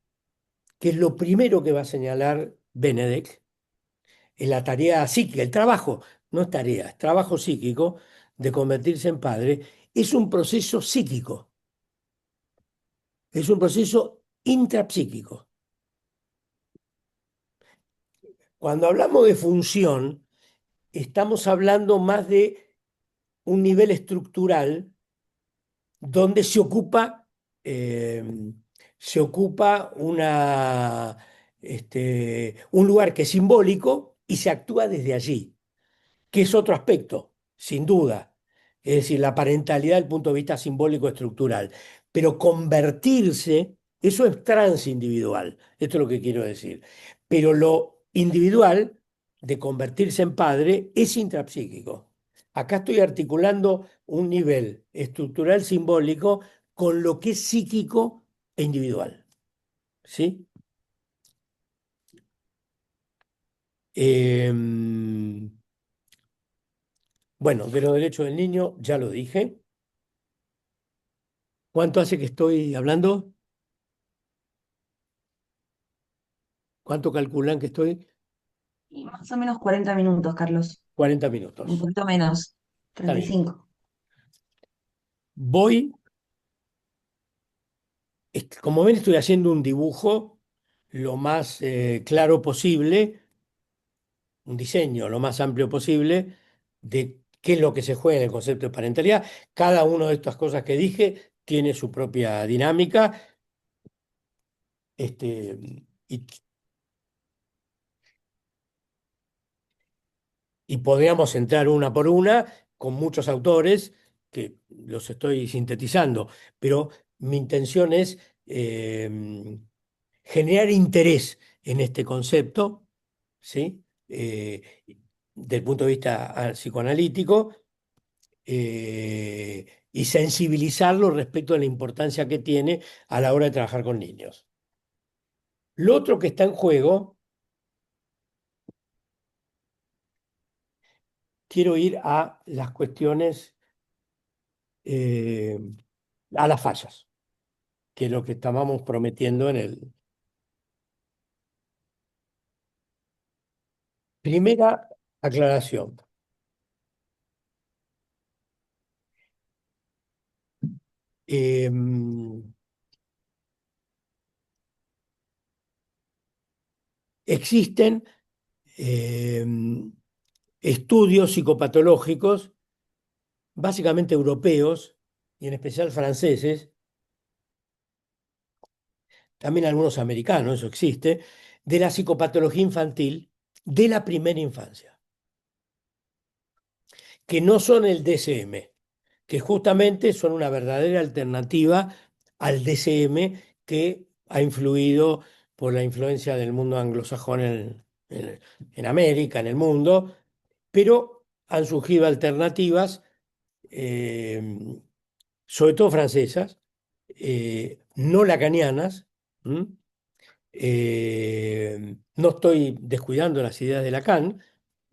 que es lo primero que va a señalar Benedek, en la tarea psíquica, el trabajo, no es tarea, es trabajo psíquico de convertirse en padre, es un proceso psíquico, es un proceso intrapsíquico. Cuando hablamos de función, estamos hablando más de un nivel estructural donde eh, se ocupa un lugar que es simbólico y se actúa desde allí, que es otro aspecto, sin duda. Es decir, la parentalidad desde el punto de vista simbólico estructural. Pero convertirse, eso es transindividual, esto es lo que quiero decir. Pero lo individual de convertirse en padre es intrapsíquico. Acá estoy articulando un nivel estructural simbólico con lo que es psíquico e individual. ¿Sí? Bueno, de los derechos del niño ya lo dije. ¿Cuánto hace que estoy hablando? ¿Cuánto calculan que estoy? Y más o menos 40 minutos, Carlos. 40 Un minutos. poquito menos, Está treinta y bien. cinco Voy, como ven, estoy haciendo un dibujo lo más claro posible, un diseño lo más amplio posible de qué es lo que se juega en el concepto de parentalidad. Cada una de estas cosas que dije tiene su propia dinámica. Este, y y podríamos entrar una por una con muchos autores que los estoy sintetizando, pero mi intención es generar interés en este concepto, ¿sí? Del punto de vista psicoanalítico, y sensibilizarlo respecto a la importancia que tiene a la hora de trabajar con niños. Lo otro que está en juego, quiero ir a las cuestiones, eh, a las fallas, que es lo que estábamos prometiendo en el... Primera aclaración. Eh, existen eh, estudios psicopatológicos, básicamente europeos y en especial franceses, también algunos americanos, eso existe, de la psicopatología infantil de la primera infancia, que no son el DSM, que justamente son una verdadera alternativa al DSM que ha influido por la influencia del mundo anglosajón en América, en el mundo, pero han surgido alternativas, eh, sobre todo francesas, no lacanianas. ¿M? No estoy descuidando las ideas de Lacan,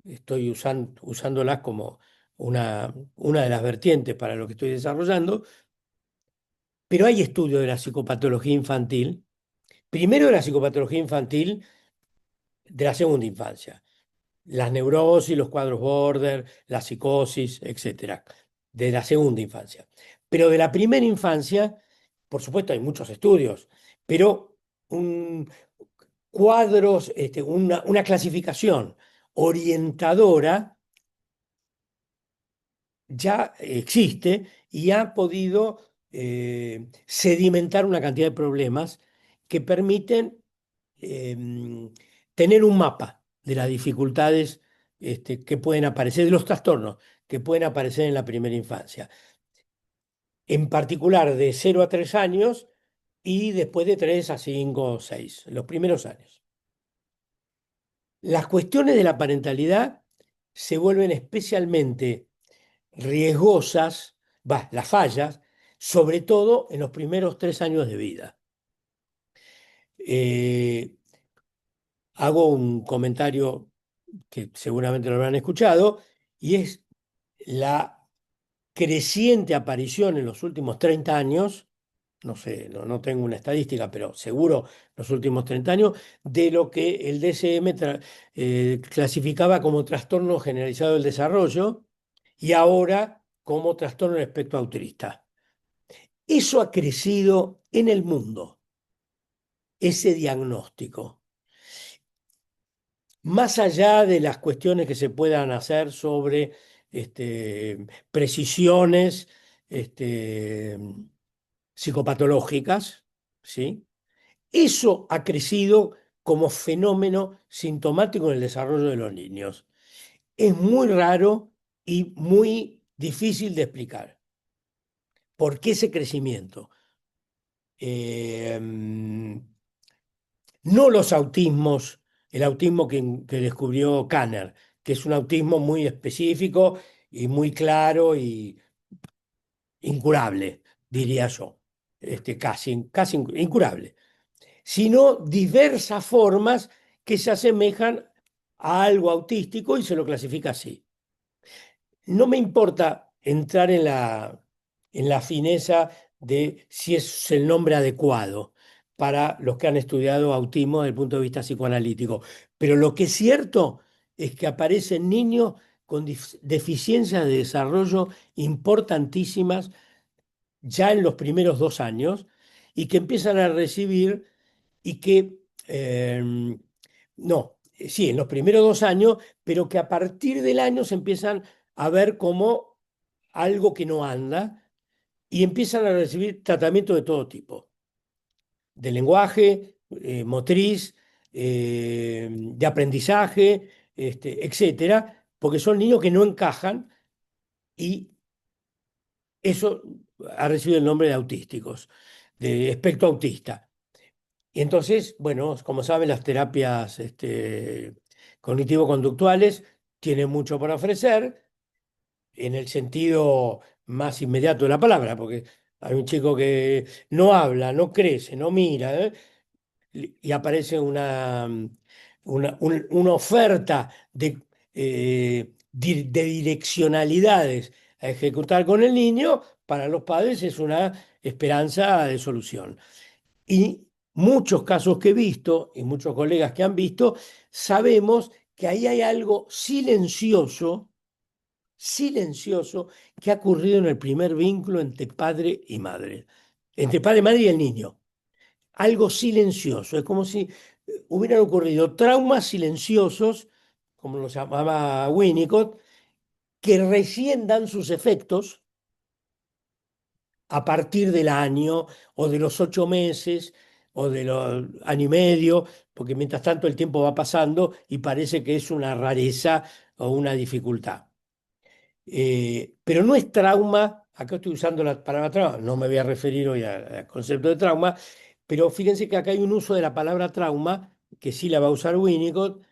estoy usándolas como una de las vertientes para lo que estoy desarrollando, pero hay estudios de la psicopatología infantil, primero de la psicopatología infantil de la segunda infancia, las neurosis, los cuadros border, la psicosis, etcétera, de la segunda infancia. Pero de la primera infancia, por supuesto, hay muchos estudios, pero cuadros, una clasificación orientadora ya existe y ha podido sedimentar una cantidad de problemas que permiten tener un mapa de las dificultades que pueden aparecer, de los trastornos que pueden aparecer en la primera infancia. En particular de 0 a 3 años y después de 3 a 5 o 6, los primeros años. Las cuestiones de la parentalidad se vuelven especialmente riesgosas, las fallas, sobre todo en los primeros 3 años de vida. Eh, hago un comentario que seguramente lo habrán escuchado, y es la creciente aparición en los últimos 30 años, no sé, no tengo una estadística, pero seguro los últimos 30 años, de lo que el DSM clasificaba como trastorno generalizado del desarrollo y ahora como trastorno del espectro autista. Eso ha crecido en el mundo, ese diagnóstico. Más allá de las cuestiones que se puedan hacer sobre precisiones este, psicopatológicas, ¿sí? Eso ha crecido como fenómeno sintomático en el desarrollo de los niños. Es muy raro y muy difícil de explicar. ¿Por qué ese crecimiento? Eh, no los autismos, el autismo que descubrió Kanner, que es un autismo muy específico y muy claro y incurable, diría yo, casi incurable, sino diversas formas que se asemejan a algo autístico y se lo clasifica así. No me importa entrar en la fineza de si es el nombre adecuado para los que han estudiado autismo desde el punto de vista psicoanalítico, pero lo que es cierto es que aparecen niños con deficiencias de desarrollo importantísimas ya en los primeros 2 años y que empiezan a recibir y que, no, sí, en los primeros 2 años, pero que a partir del año se empiezan a ver como algo que no anda y empiezan a recibir tratamiento de todo tipo, de lenguaje, motriz, de aprendizaje, etcétera, porque son niños que no encajan y eso ha recibido el nombre de autísticos, de espectro autista. Y entonces, bueno, como saben, las terapias cognitivo-conductuales tienen mucho para ofrecer en el sentido más inmediato de la palabra, porque hay un chico que no habla, no crece, no mira, y aparece una oferta de direccionalidades a ejecutar con el niño, para los padres es una esperanza de solución. Y muchos casos que he visto, y muchos colegas que han visto, sabemos que ahí hay algo silencioso, silencioso, que ha ocurrido en el primer vínculo entre padre y madre, entre padre, madre y el niño. Algo silencioso, es como si hubieran ocurrido traumas silenciosos, como lo llamaba Winnicott, que recién dan sus efectos a partir del año o de los 8 meses o de los año y medio, porque mientras tanto el tiempo va pasando y parece que es una rareza o una dificultad. Pero no es trauma, acá estoy usando la palabra trauma, no me voy a referir hoy al concepto de trauma, pero fíjense que acá hay un uso de la palabra trauma, que sí la va a usar Winnicott,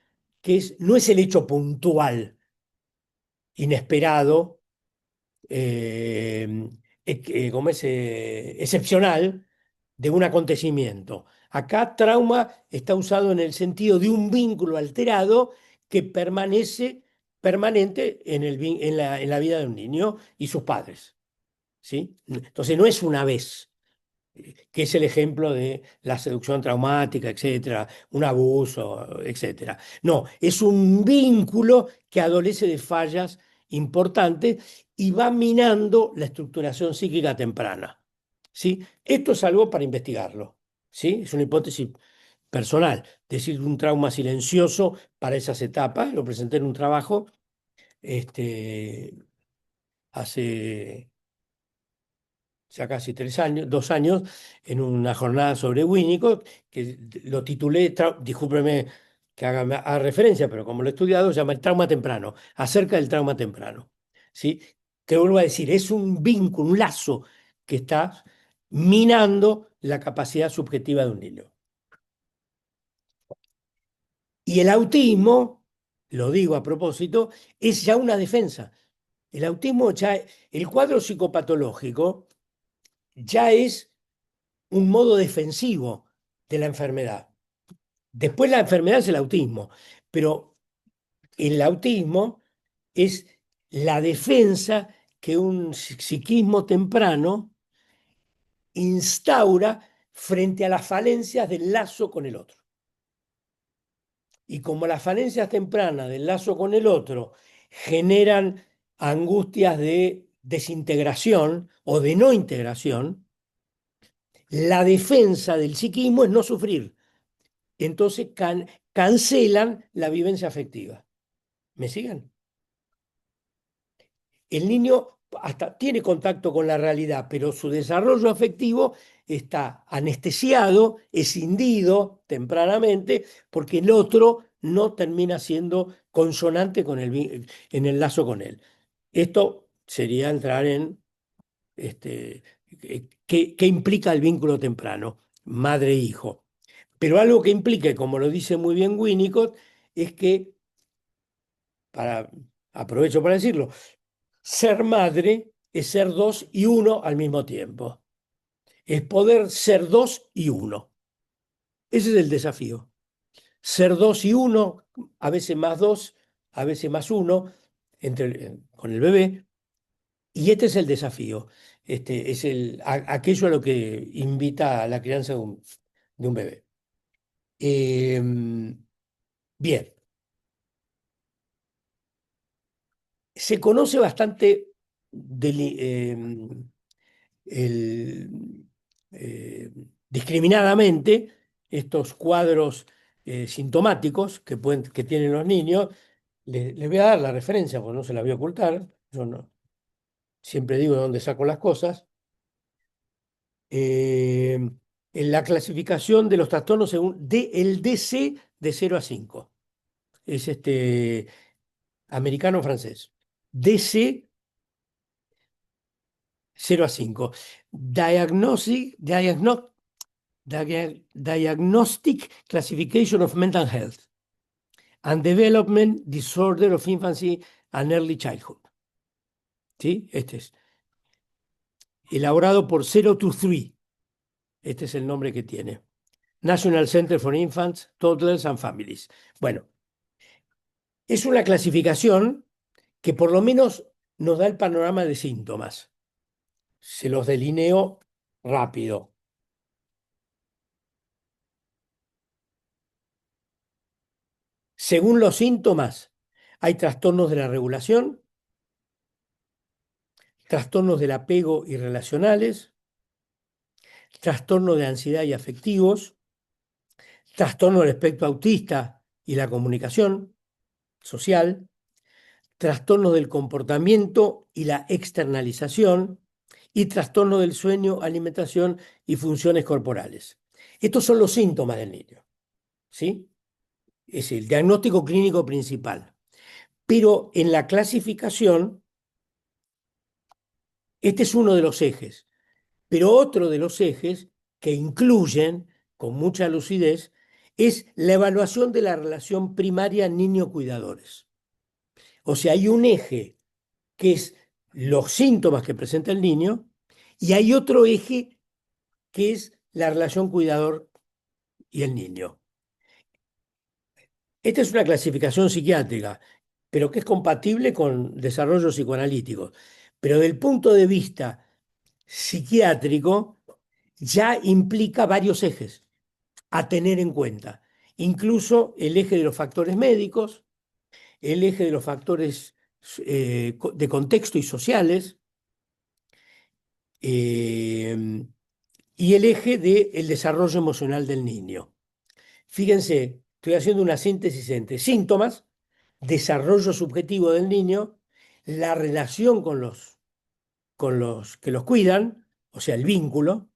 que no es el hecho puntual, inesperado, como es excepcional de un acontecimiento. Acá trauma está usado en el sentido de un vínculo alterado que permanece permanente en la vida de un niño y sus padres. ¿Sí? Entonces no es una vez, que es el ejemplo de la seducción traumática, etcétera, un abuso, etcétera. No, es un vínculo que adolece de fallas importantes y va minando la estructuración psíquica temprana. ¿Sí? Esto es algo para investigarlo. ¿Sí? Es una hipótesis personal. Decir un trauma silencioso para esas etapas, lo presenté en un trabajo hace ya casi 3 años, 2 años, en una jornada sobre Winnicott, que lo titulé, discúlpeme que haga referencia, pero como lo he estudiado, se llama el trauma temprano, acerca del trauma temprano. ¿Sí? Que vuelvo a decir, es un vínculo, un lazo que está minando la capacidad subjetiva de un niño. Y el autismo, lo digo a propósito, es ya una defensa. El autismo ya, el cuadro psicopatológico ya es un modo defensivo de la enfermedad. Después la enfermedad es el autismo, pero el autismo es la defensa que un psiquismo temprano instaura frente a las falencias del lazo con el otro. Y como las falencias tempranas del lazo con el otro generan angustias de desintegración o de no integración, la defensa del psiquismo es no sufrir. Entonces cancelan la vivencia afectiva. ¿Me siguen? El niño hasta tiene contacto con la realidad, pero su desarrollo afectivo está anestesiado, escindido tempranamente, porque el otro no termina siendo consonante con en el lazo con él. Esto sería entrar en qué implica el vínculo temprano, madre-hijo. Pero algo que implica, como lo dice muy bien Winnicott, es que, aprovecho para decirlo, ser madre es ser dos y uno al mismo tiempo. Es poder ser dos y uno. Ese es el desafío. Ser dos y uno, a veces más dos, a veces más uno, con el bebé. Y este es el desafío. Es aquello a lo que invita a la crianza de un bebé. Bien. Se conoce bastante el- eh, discriminadamente estos cuadros sintomáticos que tienen los niños. Les voy a dar la referencia, porque no se la voy a ocultar. Yo no, siempre digo de dónde saco las cosas. En la clasificación de los trastornos según el DC de 0 a 5. Es americano-francés. DC 0 a 5. Diagnostic Classification of Mental Health and Development Disorder of Infancy and Early Childhood. ¿Sí? Este es elaborado por 0 to 3. Este es el nombre que tiene. National Center for Infants, Toddlers and Families. Bueno, es una clasificación que por lo menos nos da el panorama de síntomas. Se los delineo rápido. Según los síntomas, hay trastornos de la regulación, trastornos del apego y relacionales, trastornos de ansiedad y afectivos, trastorno del espectro autista y la comunicación social, trastornos del comportamiento y la externalización, y trastorno del sueño, alimentación y funciones corporales. Estos son los síntomas del niño, ¿sí? Es el diagnóstico clínico principal. Pero en la clasificación, este es uno de los ejes. Pero otro de los ejes que incluyen con mucha lucidez es la evaluación de la relación primaria niño-cuidadores. O sea, hay un eje que es los síntomas que presenta el niño y hay otro eje que es la relación cuidador y el niño. Esta es una clasificación psiquiátrica, pero que es compatible con desarrollo psicoanalítico. Pero del punto de vista psiquiátrico ya implica varios ejes a tener en cuenta, incluso el eje de los factores médicos, el eje de los factores de contexto y sociales, eh, y el eje del desarrollo emocional del niño. Fíjense, estoy haciendo una síntesis entre síntomas, desarrollo subjetivo del niño, la relación con los que los cuidan, o sea, el vínculo.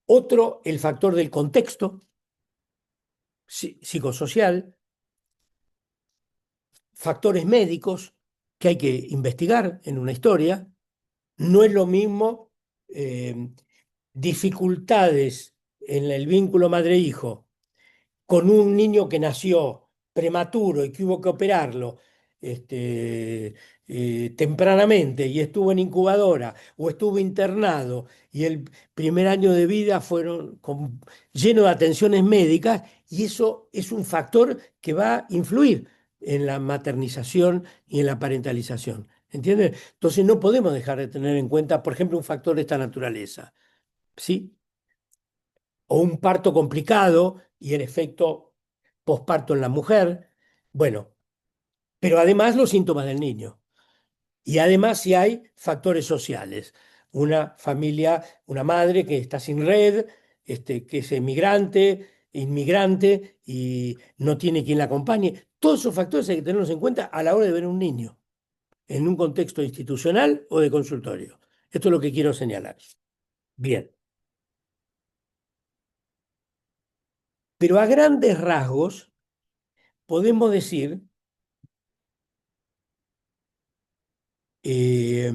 Otro, el factor del contexto psicosocial, factores médicos que hay que investigar en una historia. No es lo mismo dificultades en el vínculo madre-hijo con un niño que nació prematuro y que hubo que operarlo tempranamente y estuvo en incubadora o estuvo internado y el primer año de vida fueron lleno de atenciones médicas, y eso es un factor que va a influir en la maternización y en la parentalización. ¿Entiendes? Entonces no podemos dejar de tener en cuenta, por ejemplo, un factor de esta naturaleza, ¿sí? O un parto complicado y el efecto posparto en la mujer. Bueno, pero además los síntomas del niño. Y además si hay factores sociales. Una familia, una madre que está sin red, que es emigrante, inmigrante y no tiene quien la acompañe. Todos esos factores hay que tenerlos en cuenta a la hora de ver a un niño, en un contexto institucional o de consultorio. Esto es lo que quiero señalar. Bien. Pero a grandes rasgos podemos decir eh,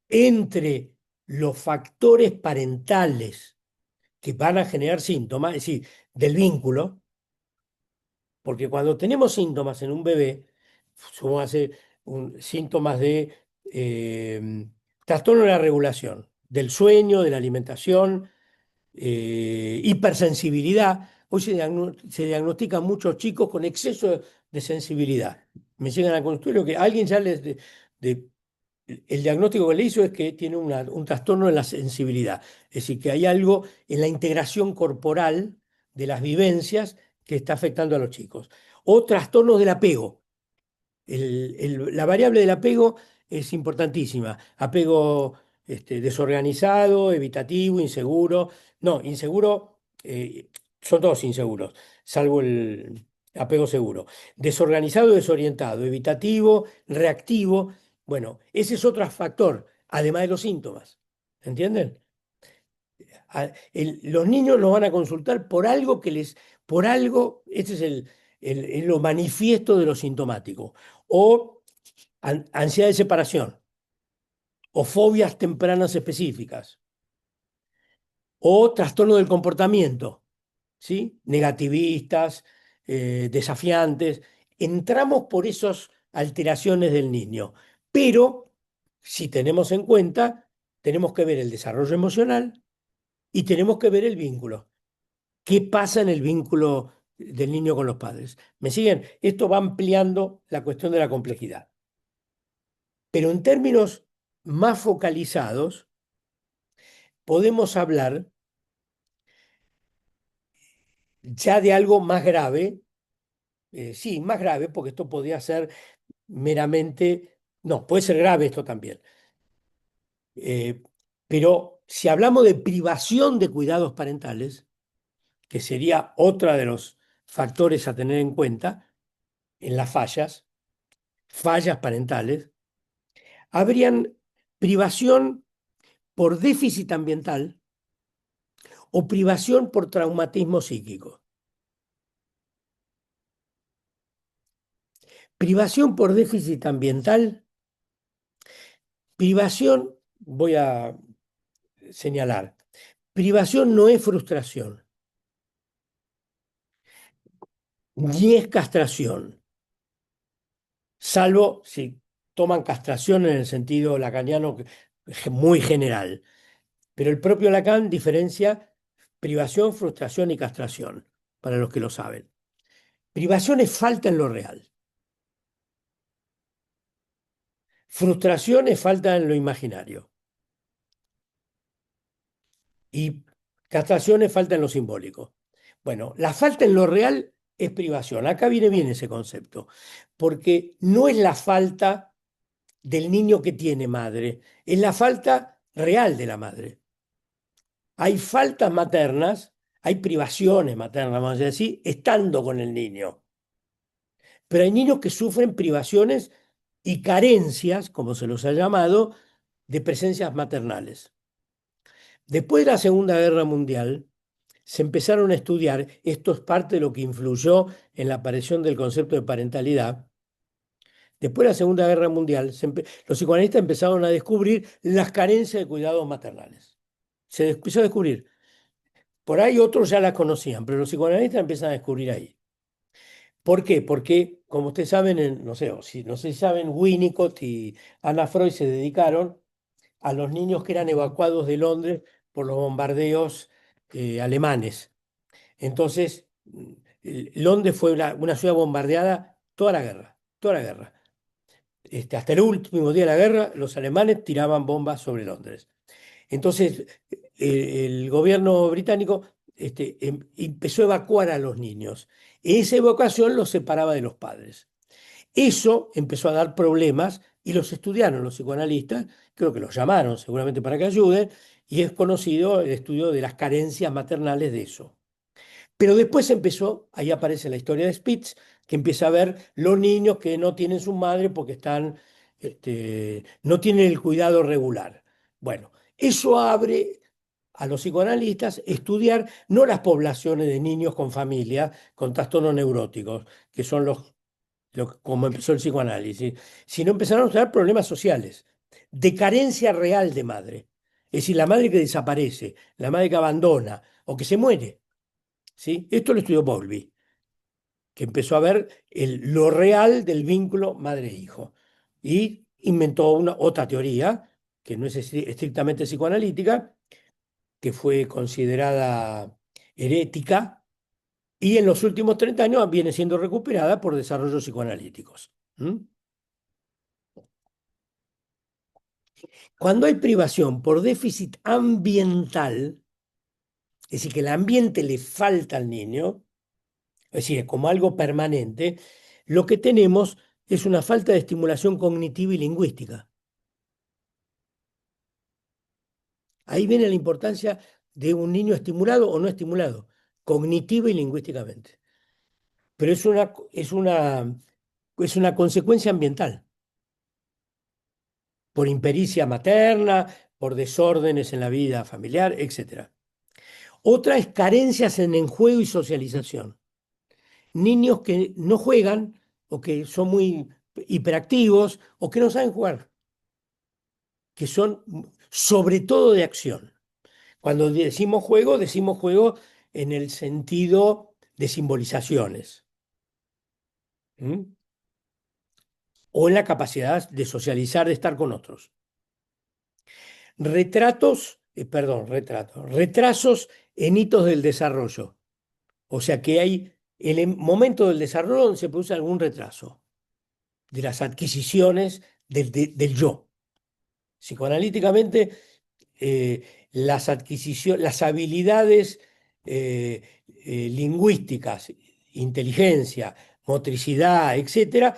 entre los factores parentales que van a generar síntomas, es decir, del vínculo, porque cuando tenemos síntomas en un bebé, somos síntomas de trastorno de la regulación, del sueño, de la alimentación, hipersensibilidad. Hoy se diagnostican muchos chicos con exceso de sensibilidad. Me llegan al consultorio que alguien ya el diagnóstico que le hizo es que tiene un trastorno en la sensibilidad. Es decir, que hay algo en la integración corporal de las vivencias que está afectando a los chicos. O trastornos del apego. La variable del apego es importantísima. Apego desorganizado, evitativo, inseguro. No, inseguro, son todos inseguros, salvo el apego seguro. Desorganizado, desorientado, evitativo, reactivo. Bueno, ese es otro factor, además de los síntomas. ¿Entienden? Los niños nos van a consultar por algo, este es lo manifiesto de lo sintomático, o ansiedad de separación, o fobias tempranas específicas, o trastorno del comportamiento, ¿sí? Negativistas, desafiantes. Entramos por esas alteraciones del niño, pero si tenemos en cuenta, tenemos que ver el desarrollo emocional y tenemos que ver el vínculo. ¿Qué pasa en el vínculo del niño con los padres? ¿Me siguen? Esto va ampliando la cuestión de la complejidad. Pero en términos más focalizados, podemos hablar ya de algo más grave, sí, más grave, porque esto podría ser meramente, no, puede ser grave esto también. Pero si hablamos de privación de cuidados parentales, que sería otra de los factores a tener en cuenta en las fallas parentales, habrían privación por déficit ambiental o privación por traumatismo psíquico. Privación por déficit ambiental, privación, voy a señalar, privación no es frustración, ni es castración, salvo si toman castración en el sentido lacaniano muy general. Pero el propio Lacan diferencia privación, frustración y castración, para los que lo saben. Privación es falta en lo real. Frustración es falta en lo imaginario. Y castración es falta en lo simbólico. Bueno, la falta en lo real es privación. Acá viene bien ese concepto, porque no es la falta del niño que tiene madre, es la falta real de la madre. Hay faltas maternas, hay privaciones maternas, vamos a decir, estando con el niño. Pero hay niños que sufren privaciones y carencias, como se los ha llamado, de presencias maternales. Después de la Segunda Guerra Mundial, se empezaron a estudiar, esto es parte de lo que influyó en la aparición del concepto de parentalidad. Después de la Segunda Guerra Mundial, los psicoanalistas empezaron a descubrir las carencias de cuidados maternales. Se empezó a descubrir. Por ahí otros ya las conocían, pero los psicoanalistas empiezan a descubrir ahí. ¿Por qué? Porque, como ustedes saben, no sé, o si, no sé si saben, Winnicott y Anna Freud se dedicaron a los niños que eran evacuados de Londres por los bombardeos alemanes. Entonces, Londres fue una ciudad bombardeada toda la guerra, toda la guerra. Hasta el último día de la guerra, los alemanes tiraban bombas sobre Londres. Entonces, el gobierno británico empezó a evacuar a los niños. Esa evacuación los separaba de los padres. Eso empezó a dar problemas y los estudiaron los psicoanalistas, creo que los llamaron seguramente para que ayuden, y es conocido el estudio de las carencias maternales de eso. Pero después empezó, ahí aparece la historia de Spitz, que empieza a ver los niños que no tienen su madre porque no tienen el cuidado regular. Bueno, eso abre a los psicoanalistas estudiar no las poblaciones de niños con familia, con trastornos neuróticos, que son como empezó el psicoanálisis, sino empezaron a estudiar problemas sociales, de carencia real de madre. Es decir, la madre que desaparece, la madre que abandona o que se muere. ¿Sí? Esto lo estudió Bowlby, que empezó a ver lo real del vínculo madre-hijo y inventó otra teoría, que no es estrictamente psicoanalítica, que fue considerada herética y en los últimos 30 años viene siendo recuperada por desarrollos psicoanalíticos. ¿Mm? Cuando hay privación por déficit ambiental, es decir, que el ambiente le falta al niño, es decir, como algo permanente, lo que tenemos es una falta de estimulación cognitiva y lingüística. Ahí viene la importancia de un niño estimulado o no estimulado, cognitiva y lingüísticamente. Pero es una consecuencia ambiental, por impericia materna, por desórdenes en la vida familiar, etc. Otra es carencias en juego y socialización. Niños que no juegan o que son muy hiperactivos o que no saben jugar, que son sobre todo de acción. Cuando decimos juego en el sentido de simbolizaciones. ¿Mm? O en la capacidad de socializar, de estar con otros. Retrasos en hitos del desarrollo. O sea que hay el momento del desarrollo donde se produce algún retraso de las adquisiciones del yo. Psicoanalíticamente, las habilidades lingüísticas, inteligencia, motricidad, etcétera,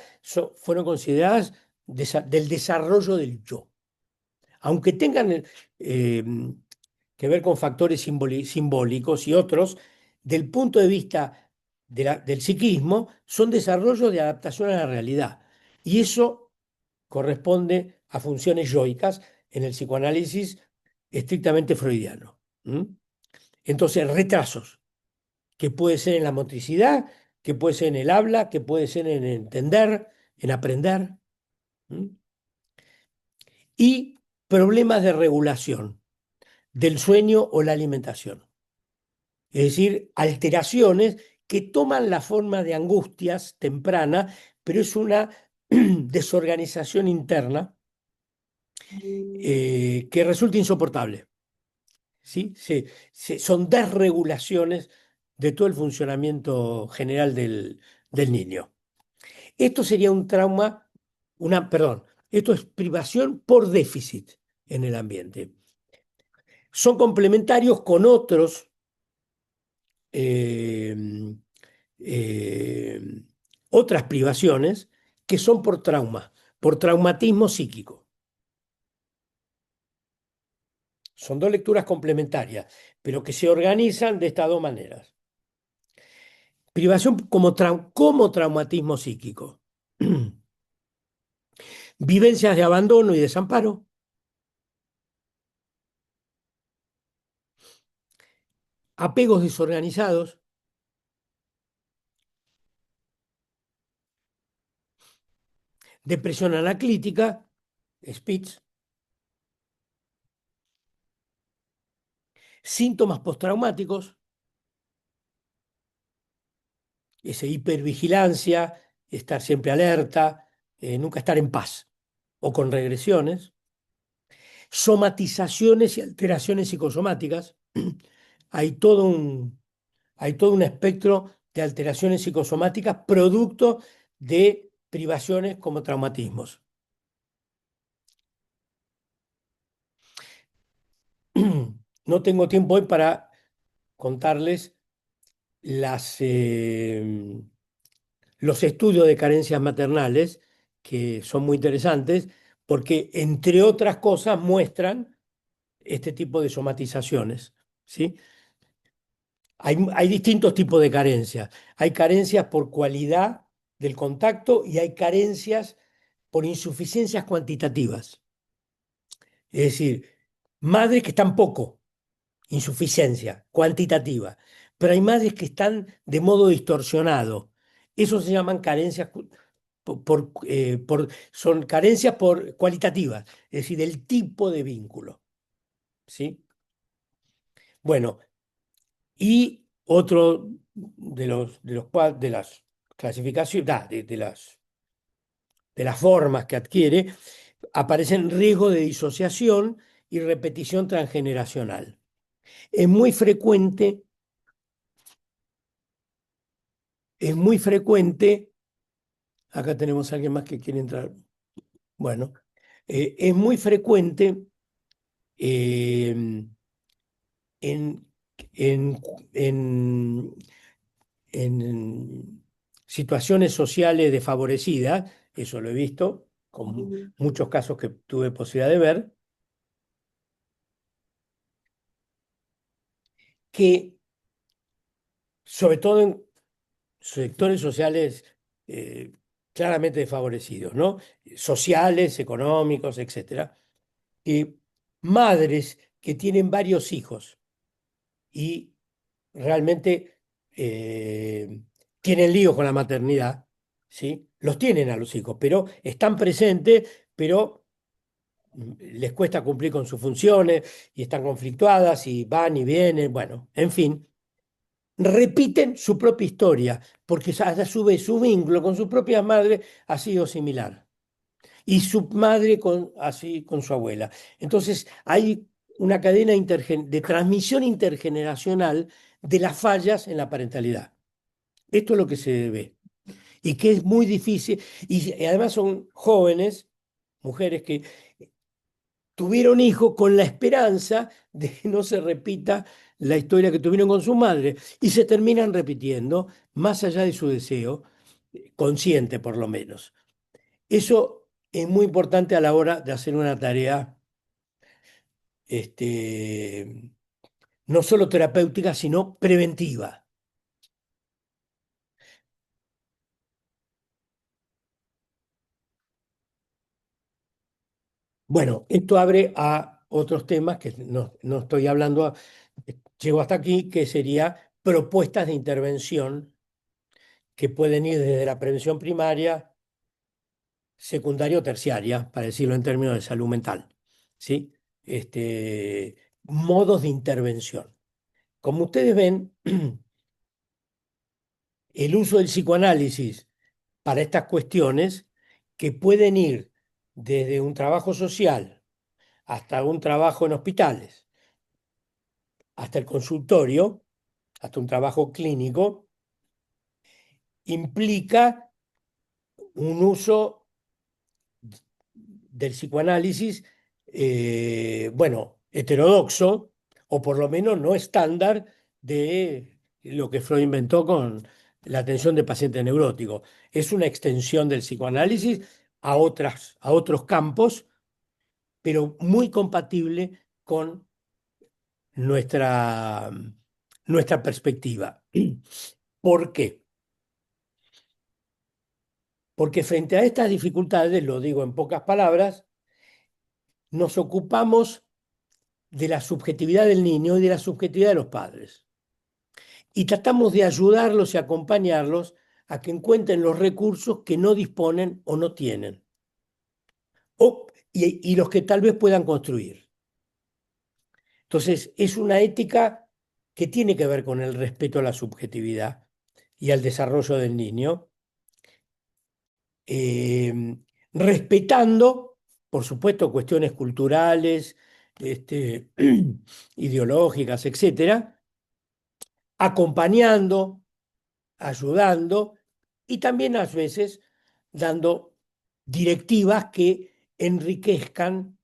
fueron consideradas del desarrollo del yo. Aunque tengan eh, que ver con factores simbólicos y otros, del punto de vista del psiquismo, son desarrollos de adaptación a la realidad. Y eso corresponde a funciones yoicas en el psicoanálisis estrictamente freudiano. ¿Mm? Entonces, retrasos, que puede ser en la motricidad, que puede ser en el habla, que puede ser en entender, en aprender. ¿Mm? Y problemas de regulación del sueño o la alimentación. Es decir, alteraciones que toman la forma de angustias temprana, pero es una desorganización interna que resulta insoportable. ¿Sí? Son desregulaciones de todo el funcionamiento general del niño. Esto sería un trauma, perdón, esto es privación por déficit en el ambiente. Son complementarios con otros eh, eh, otras privaciones que son por trauma, por traumatismo psíquico. Son dos lecturas complementarias, pero que se organizan de estas dos maneras. Privación como traumatismo psíquico. Vivencias de abandono y desamparo. Apegos desorganizados. Depresión anaclítica. Spitz. Síntomas postraumáticos. esa hipervigilancia, estar siempre alerta, nunca estar en paz, o con regresiones, somatizaciones y alteraciones psicosomáticas. Hay todo hay todo un espectro de alteraciones psicosomáticas producto de privaciones como traumatismos. No tengo tiempo hoy para contarles los estudios de carencias maternales, que son muy interesantes, porque entre otras cosas muestran este tipo de somatizaciones, ¿sí? Hay distintos tipos de carencias. Hay carencias por cualidad del contacto y hay carencias por insuficiencias cuantitativas. Es decir, madres que están poco, insuficiencia cuantitativa, pero hay madres que están de modo distorsionado. Eso se llaman carencias son carencias por cualitativas, es decir, del tipo de vínculo, ¿sí? Bueno, y otro de las clasificaciones, de las formas que adquiere, aparecen riesgos de disociación y repetición transgeneracional. Es muy frecuente, es muy frecuente, acá tenemos a alguien más que quiere entrar, bueno, es muy frecuente eh, en, en, en, en situaciones sociales desfavorecidas, eso lo he visto, con muchos casos que tuve posibilidad de ver, que sobre todo en sectores sociales eh, claramente desfavorecidos, ¿no? Sociales, económicos, etcétera, madres que tienen varios hijos y realmente tienen lío con la maternidad, ¿sí? Los tienen a los hijos, pero están presentes, pero les cuesta cumplir con sus funciones y están conflictuadas y van y vienen, bueno, en fin, repiten su propia historia, porque a su vez su vínculo con su propia madre ha sido similar y su madre así con su abuela. Entonces hay una cadena de transmisión intergeneracional de las fallas en la parentalidad. Esto es lo que se ve y que es muy difícil. Y además son jóvenes, mujeres que tuvieron hijos con la esperanza de que no se repita la historia que tuvieron con su madre y se terminan repitiendo más allá de su deseo, consciente por lo menos. Eso es muy importante a la hora de hacer una tarea, este, no solo terapéutica, sino preventiva. Bueno, esto abre a otros temas que no estoy hablando, llego hasta aquí, que sería propuestas de intervención que pueden ir desde la prevención primaria, secundaria o terciaria, para decirlo en términos de salud mental, ¿sí? Modos de intervención. Como ustedes ven, el uso del psicoanálisis para estas cuestiones que pueden ir desde un trabajo social hasta un trabajo en hospitales, hasta el consultorio, hasta un trabajo clínico, implica un uso del psicoanálisis, bueno, heterodoxo, o por lo menos no estándar de lo que Freud inventó con la atención de pacientes neuróticos. Es una extensión del psicoanálisis a otros campos, pero muy compatible con nuestra, nuestra perspectiva. ¿Por qué? Porque frente a estas dificultades, lo digo en pocas palabras, nos ocupamos de la subjetividad del niño y de la subjetividad de los padres. Y tratamos de ayudarlos y acompañarlos a que encuentren los recursos que no disponen o no tienen, y los que tal vez puedan construir. Entonces, es una ética que tiene que ver con el respeto a la subjetividad y al desarrollo del niño, eh, respetando, por supuesto, cuestiones culturales, ideológicas, etcétera, acompañando, ayudando y también a veces dando directivas que enriquezcan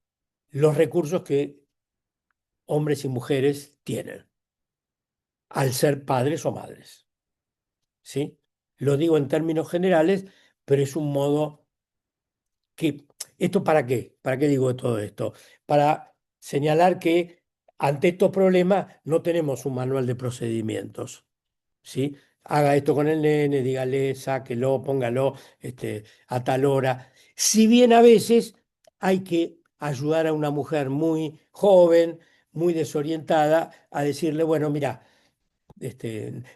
los recursos que hombres y mujeres tienen al ser padres o madres. ¿Sí? Lo digo en términos generales, pero es un modo que, ¿esto para qué? ¿Para qué digo todo esto? Para señalar que ante estos problemas no tenemos un manual de procedimientos. ¿Sí? Haga esto con el nene, dígale, sáquelo, póngalo a tal hora. Si bien a veces hay que ayudar a una mujer muy joven, muy desorientada, a decirle, bueno, mira,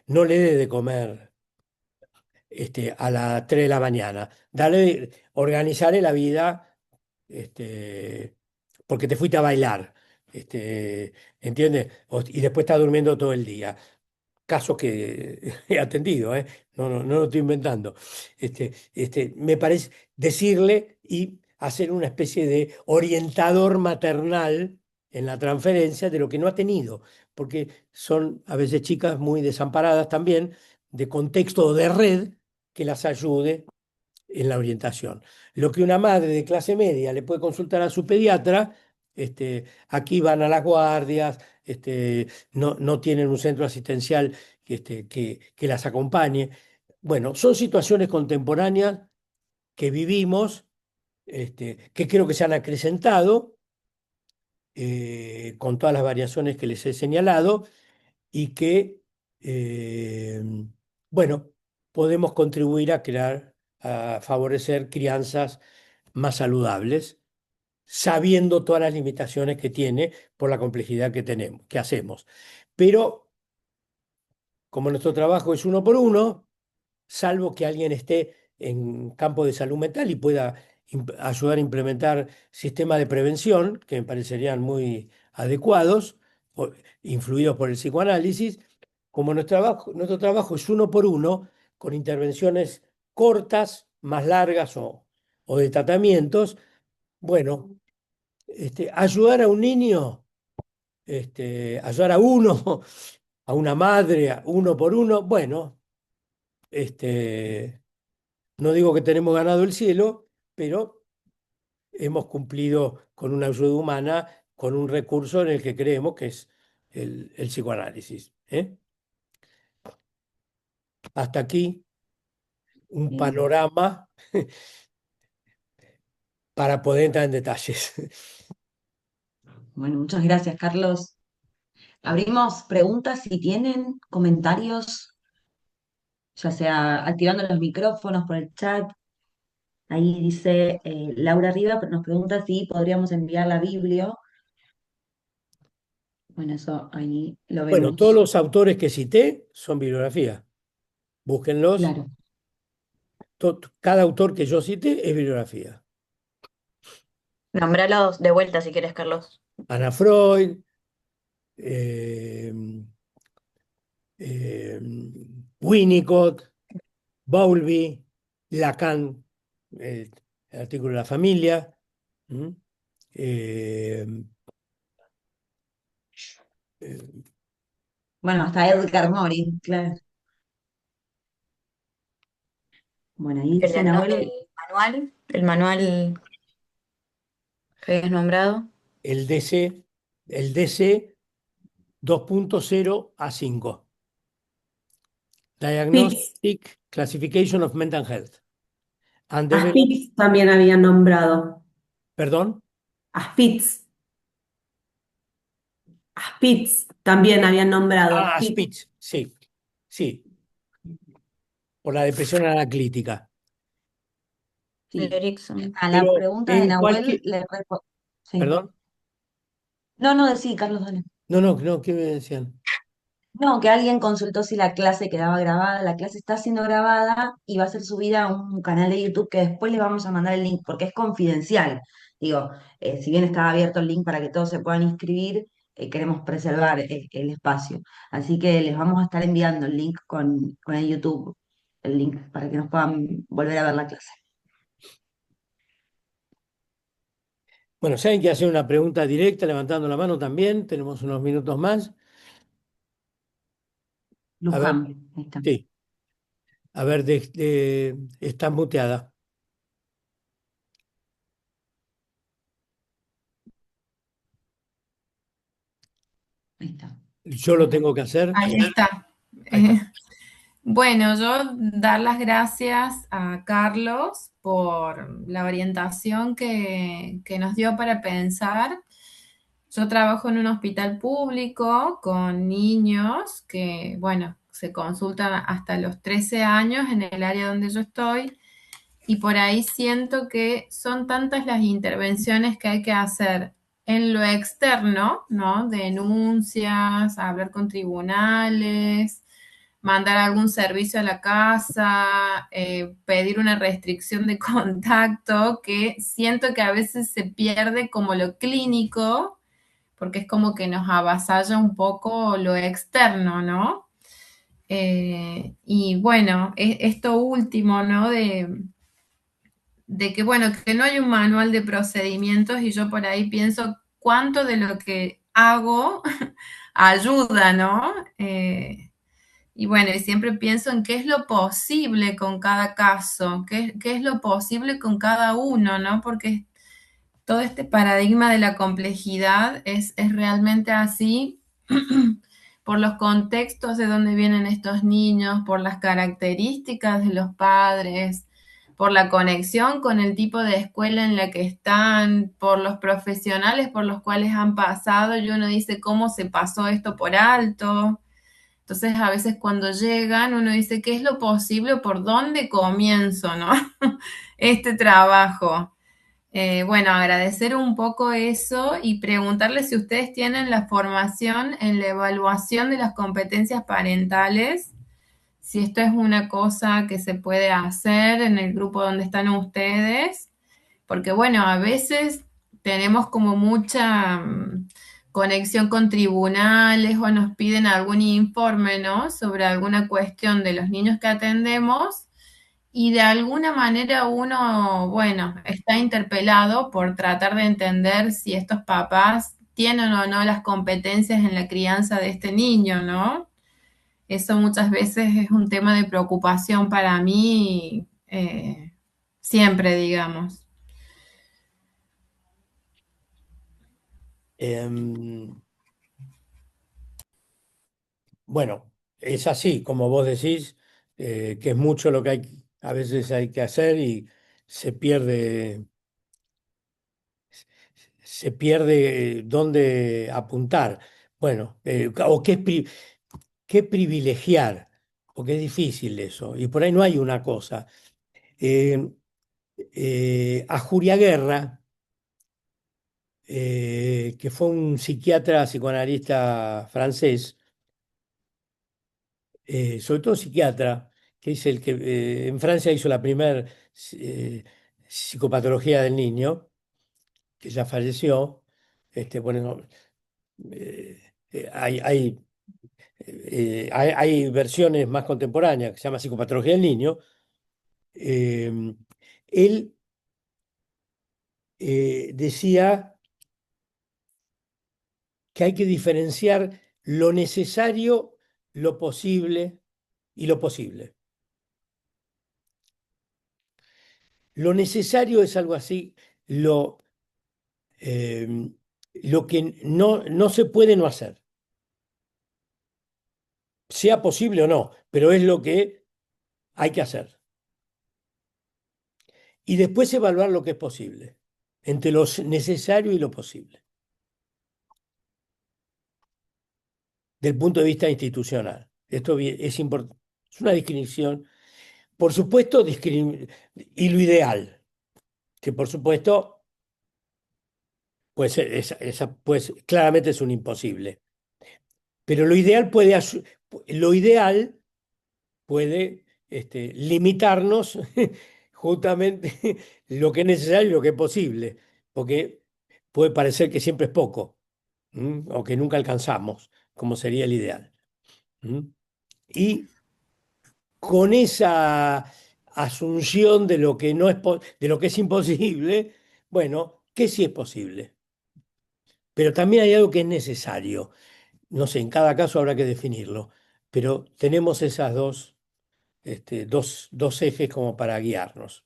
no le dé de comer a las 3 de la mañana. Dale, organizarle la vida, este, porque te fuiste a bailar. ¿Entiendes? Y después está durmiendo todo el día. Casos que he atendido, ¿eh? No lo estoy inventando. Me parece decirle y hacer una especie de orientador maternal en la transferencia de lo que no ha tenido, porque son a veces chicas muy desamparadas también, de contexto o de red, que las ayude en la orientación. Lo que una madre de clase media le puede consultar a su pediatra, aquí van a las guardias, no tienen un centro asistencial que las acompañe. Bueno, son situaciones contemporáneas que vivimos, que creo que se han acrecentado con todas las variaciones que les he señalado y que, eh, bueno, podemos contribuir a crear, a favorecer crianzas más saludables, sabiendo todas las limitaciones que tiene por la complejidad que tenemos, que hacemos. Pero como nuestro trabajo es uno por uno, salvo que alguien esté en campo de salud mental y pueda ayudar a implementar sistemas de prevención que me parecerían muy adecuados, o- influidos por el psicoanálisis, como nuestro trabajo es uno por uno, con intervenciones cortas, más largas o de tratamientos, bueno, ayudar a un niño, ayudar a uno, a una madre, uno por uno, bueno, este, no digo que tenemos ganado el cielo, pero hemos cumplido con una ayuda humana, con un recurso en el que creemos que es el psicoanálisis. ¿Eh? Hasta aquí un Bien. panorama para poder entrar en detalles. Bueno, muchas gracias, Carlos. Abrimos preguntas si tienen comentarios, ya sea activando los micrófonos por el chat. Ahí dice Laura Riva, nos pregunta si podríamos enviar la Biblia. Bueno, eso ahí lo Bueno, todos vemos. los autores que cité son bibliografía. Búsquenlos. Claro. Cada autor que yo cité es bibliografía. Nombralos de vuelta si quieres, Carlos. Ana Freud, eh, eh, Winnicott, Bowlby, Lacan, el, el artículo de la familia. ¿Mm? Eh, eh, Bueno, hasta Edgar Morin, claro. Bueno, ahí dice Nahuel, El manual que habías nombrado. el DC, el DC 2.0 a 5. Spitz, Diagnostic Classification of Mental Health. And a Develop, Spitz también habían nombrado. perdón. A Spitz, a Spitz también habían nombrado. A Ah, Spitz. Speech, sí, sí, por la depresión anaclítica. sí. Erickson. A la Pero pregunta de en Nahuel cualquier, le respondo. Sí. perdón, No, no, sí, Carlos, dale. no, ¿qué me decían? No, que alguien consultó si la clase quedaba grabada. La clase está siendo grabada y va a ser subida a un canal de YouTube que después les vamos a mandar el link porque es confidencial. Digo, si bien estaba abierto el link para que todos se puedan inscribir, queremos preservar el espacio. Así que les vamos a estar enviando el link con el YouTube, el link para que nos puedan volver a ver la clase. Bueno, si alguien quiere hacer una pregunta directa, levantando la mano también, tenemos unos minutos más. A ver, Luján, ahí está. sí. A ver, estás muteada. Ahí está. Yo lo tengo que hacer. Ahí está. Ahí está. Bueno, yo dar las gracias a Carlos por la orientación que nos dio para pensar. Yo trabajo en un hospital público con niños que, bueno, se consultan hasta los 13 años en el área donde yo estoy y por ahí siento que son tantas las intervenciones que hay que hacer en lo externo, ¿no? Denuncias, hablar con tribunales, mandar algún servicio a la casa, pedir una restricción de contacto, que siento que a veces se pierde como lo clínico, porque es como que nos avasalla un poco lo externo, ¿no? Y bueno, esto último, ¿no? De que, bueno, que no hay un manual de procedimientos y yo por ahí pienso cuánto de lo que hago ayuda, ¿no? Y bueno, y siempre pienso en qué es lo posible con cada caso, qué es lo posible con cada uno, ¿no? Porque todo este paradigma de la complejidad es realmente así por los contextos de donde vienen estos niños, por las características de los padres, por la conexión con el tipo de escuela en la que están, por los profesionales por los cuales han pasado, y uno dice, ¿cómo se pasó esto por alto? Entonces, a veces cuando llegan, uno dice, ¿qué es lo posible? ¿Por dónde comienzo, no? Este trabajo. Bueno, agradecer un poco eso y preguntarles si ustedes tienen la formación en la evaluación de las competencias parentales, si esto es una cosa que se puede hacer en el grupo donde están ustedes, porque bueno, a veces tenemos como mucha conexión con tribunales o nos piden algún informe, ¿no? Sobre alguna cuestión de los niños que atendemos y de alguna manera uno, bueno, está interpelado por tratar de entender si estos papás tienen o no las competencias en la crianza de este niño, ¿no? Eso muchas veces es un tema de preocupación para mí, siempre, digamos. Em, bueno, es así, como vos decís, que es mucho lo que a veces hay que hacer y se pierde, se pierde dónde apuntar. Bueno, o qué privilegiar, porque es difícil eso, y por ahí no hay una cosa. Eh, a Julia Guerra, que fue un psiquiatra psicoanalista francés, sobre todo psiquiatra, que es el que en Francia hizo la primera psicopatología del niño, que ya falleció. Bueno, hay versiones más contemporáneas que se llama psicopatología del niño. Eh, Él decía que hay que diferenciar lo necesario, lo posible y lo posible. Lo necesario es algo así, eh, lo que no se puede no hacer, sea posible o no, pero es lo que hay que hacer. Y después evaluar lo que es posible, entre lo necesario y lo posible, del punto de vista institucional. Esto es importante, es una distinción, por supuesto, y lo ideal, que por supuesto, pues, pues claramente es un imposible. Pero lo ideal puede limitarnos justamente lo que es necesario y lo que es posible, porque puede parecer que siempre es poco. o que nunca alcanzamos, como sería el ideal. ¿Mm? Y con esa asunción de lo que no es de lo que es imposible, bueno, que sí es posible. Pero también hay algo que es necesario. No sé, en cada caso habrá que definirlo, pero tenemos esas dos ejes como para guiarnos.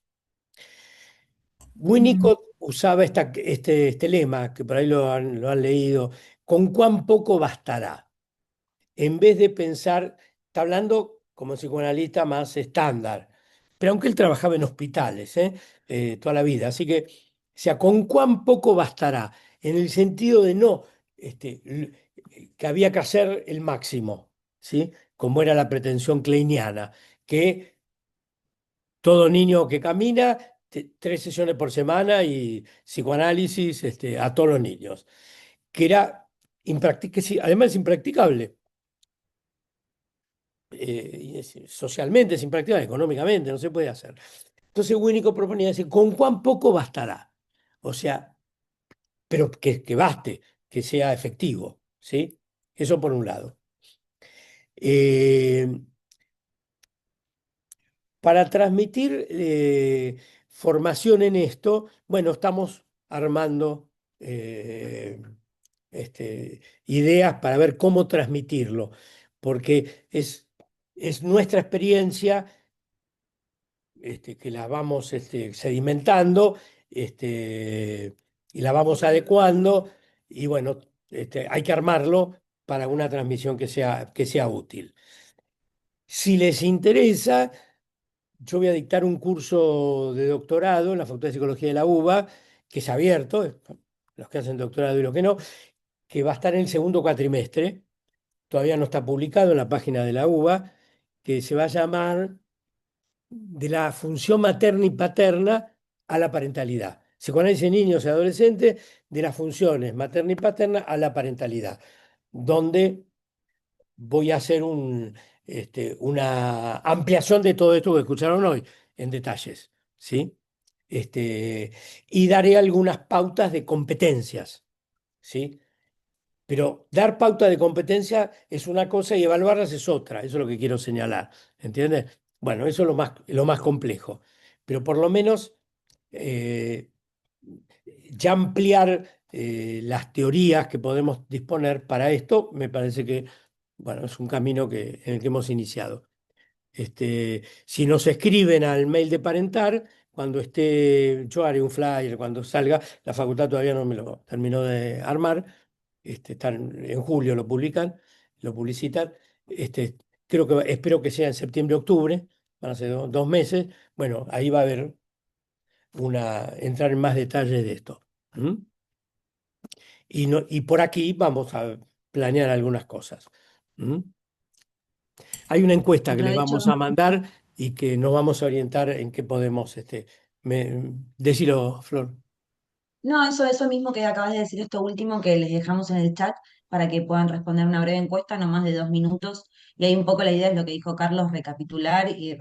Winnicott usaba este lema, que por ahí lo han leído: ¿con cuán poco bastará? En vez de pensar, está hablando como psicoanalista más estándar, pero aunque él trabajaba en hospitales, toda la vida, así que, o sea, ¿con cuán poco bastará? En el sentido de no, que había que hacer el máximo, ¿sí? Como era la pretensión kleiniana, que todo niño que camina, 3 sesiones por semana y psicoanálisis, a todos los niños, que era impracticable, sí, además es impracticable. Socialmente es impracticable, económicamente no se puede hacer. Entonces Winnicott proponía decir, ¿con cuán poco bastará? O sea, pero que baste, que sea efectivo, ¿sí? Eso por un lado. Eh, para transmitir formación en esto, bueno, estamos armando ideas para ver cómo transmitirlo, porque es nuestra experiencia, que la vamos sedimentando, este, y la vamos adecuando, y bueno, hay que armarlo para una transmisión que sea útil. Si les interesa, yo voy a dictar un curso de doctorado en la Facultad de Psicología de la UBA, que es abierto, los que hacen doctorado y los que no, que va a estar en el segundo cuatrimestre. Todavía no está publicado en la página de la UBA, que se va a llamar De la función materna y paterna a la parentalidad. Psicoanálisis en niños y adolescentes, de las funciones materna y paterna a la parentalidad, donde voy a hacer una ampliación de todo esto que escucharon hoy en detalles, ¿sí? Y daré algunas pautas de competencias, ¿sí? Pero dar pauta de competencia es una cosa y evaluarlas es otra. Eso es lo que quiero señalar. ¿Entiendes? Bueno, eso es lo más complejo. Pero por lo menos eh, ya ampliar las teorías que podemos disponer para esto, me parece que, bueno, es un camino en el que hemos iniciado. Si nos escriben al mail de Parentar, cuando esté, yo haré un flyer cuando salga, la facultad todavía no me lo terminó de armar, en julio lo publican, lo publicitan, este, espero que sea en septiembre, octubre, van a ser 2 meses, bueno, ahí va a haber entrar en más detalles de esto. ¿Mm? Y por aquí vamos a planear algunas cosas. ¿Mm? Hay una encuesta que le Aprovecho. vamos a mandar y que nos vamos a orientar en qué podemos, decilo, Flor. No, eso mismo que acabas de decir, esto último que les dejamos en el chat para que puedan responder una breve encuesta, no más de 2 minutos. Y ahí un poco la idea es lo que dijo Carlos, recapitular y,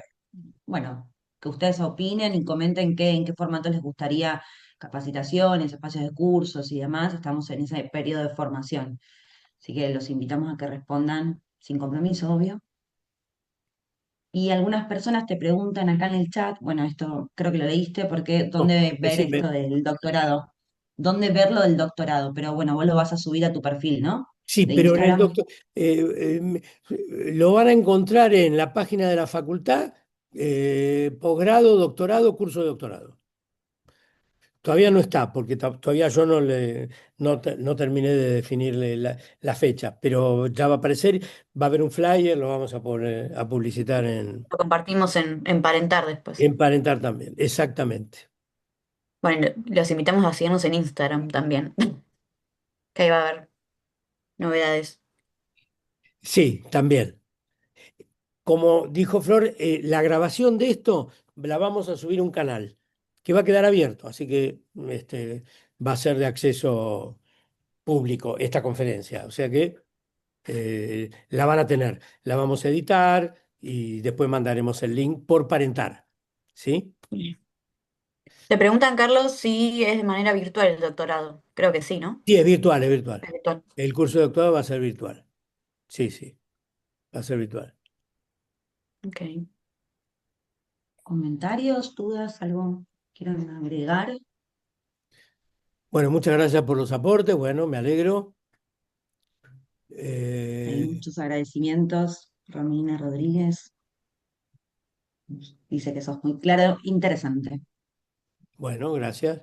bueno, que ustedes opinen y comenten en qué formato les gustaría capacitaciones, espacios de cursos y demás. Estamos en ese periodo de formación. Así que los invitamos a que respondan sin compromiso, obvio. Y algunas personas te preguntan acá en el chat, bueno, esto creo que lo leíste, porque No, ¿dónde ver esto decime. del doctorado? ¿Dónde verlo del doctorado? Pero bueno, vos lo vas a subir a tu perfil, ¿no? Sí, De pero en el Instagram. doctor, lo van a encontrar en la página de la facultad, posgrado, doctorado, curso de doctorado. Todavía no está, porque todavía yo no terminé de definirle la fecha, pero ya va a aparecer, va a haber un flyer, lo vamos a publicitar Lo compartimos en Parentar después. en Parentar también, exactamente. Bueno, los invitamos a seguirnos en Instagram también, que ahí va a haber novedades. Sí, también. Como dijo Flor, la grabación de esto la vamos a subir a un canal que va a quedar abierto, así que va a ser de acceso público esta conferencia. O sea que la van a tener, la vamos a editar y después mandaremos el link por Parentar. ¿Sí? Te preguntan, Carlos, si es de manera virtual el doctorado. Creo que sí, ¿no? Sí, es virtual, es virtual. Es virtual. El curso de doctorado va a ser virtual. Sí, sí, va a ser virtual. Ok. ¿Comentarios, dudas, algo quieran agregar? Bueno, muchas gracias por los aportes. Bueno, me alegro. Hay muchos agradecimientos. Romina Rodríguez dice que sos muy claro, interesante. Bueno, gracias.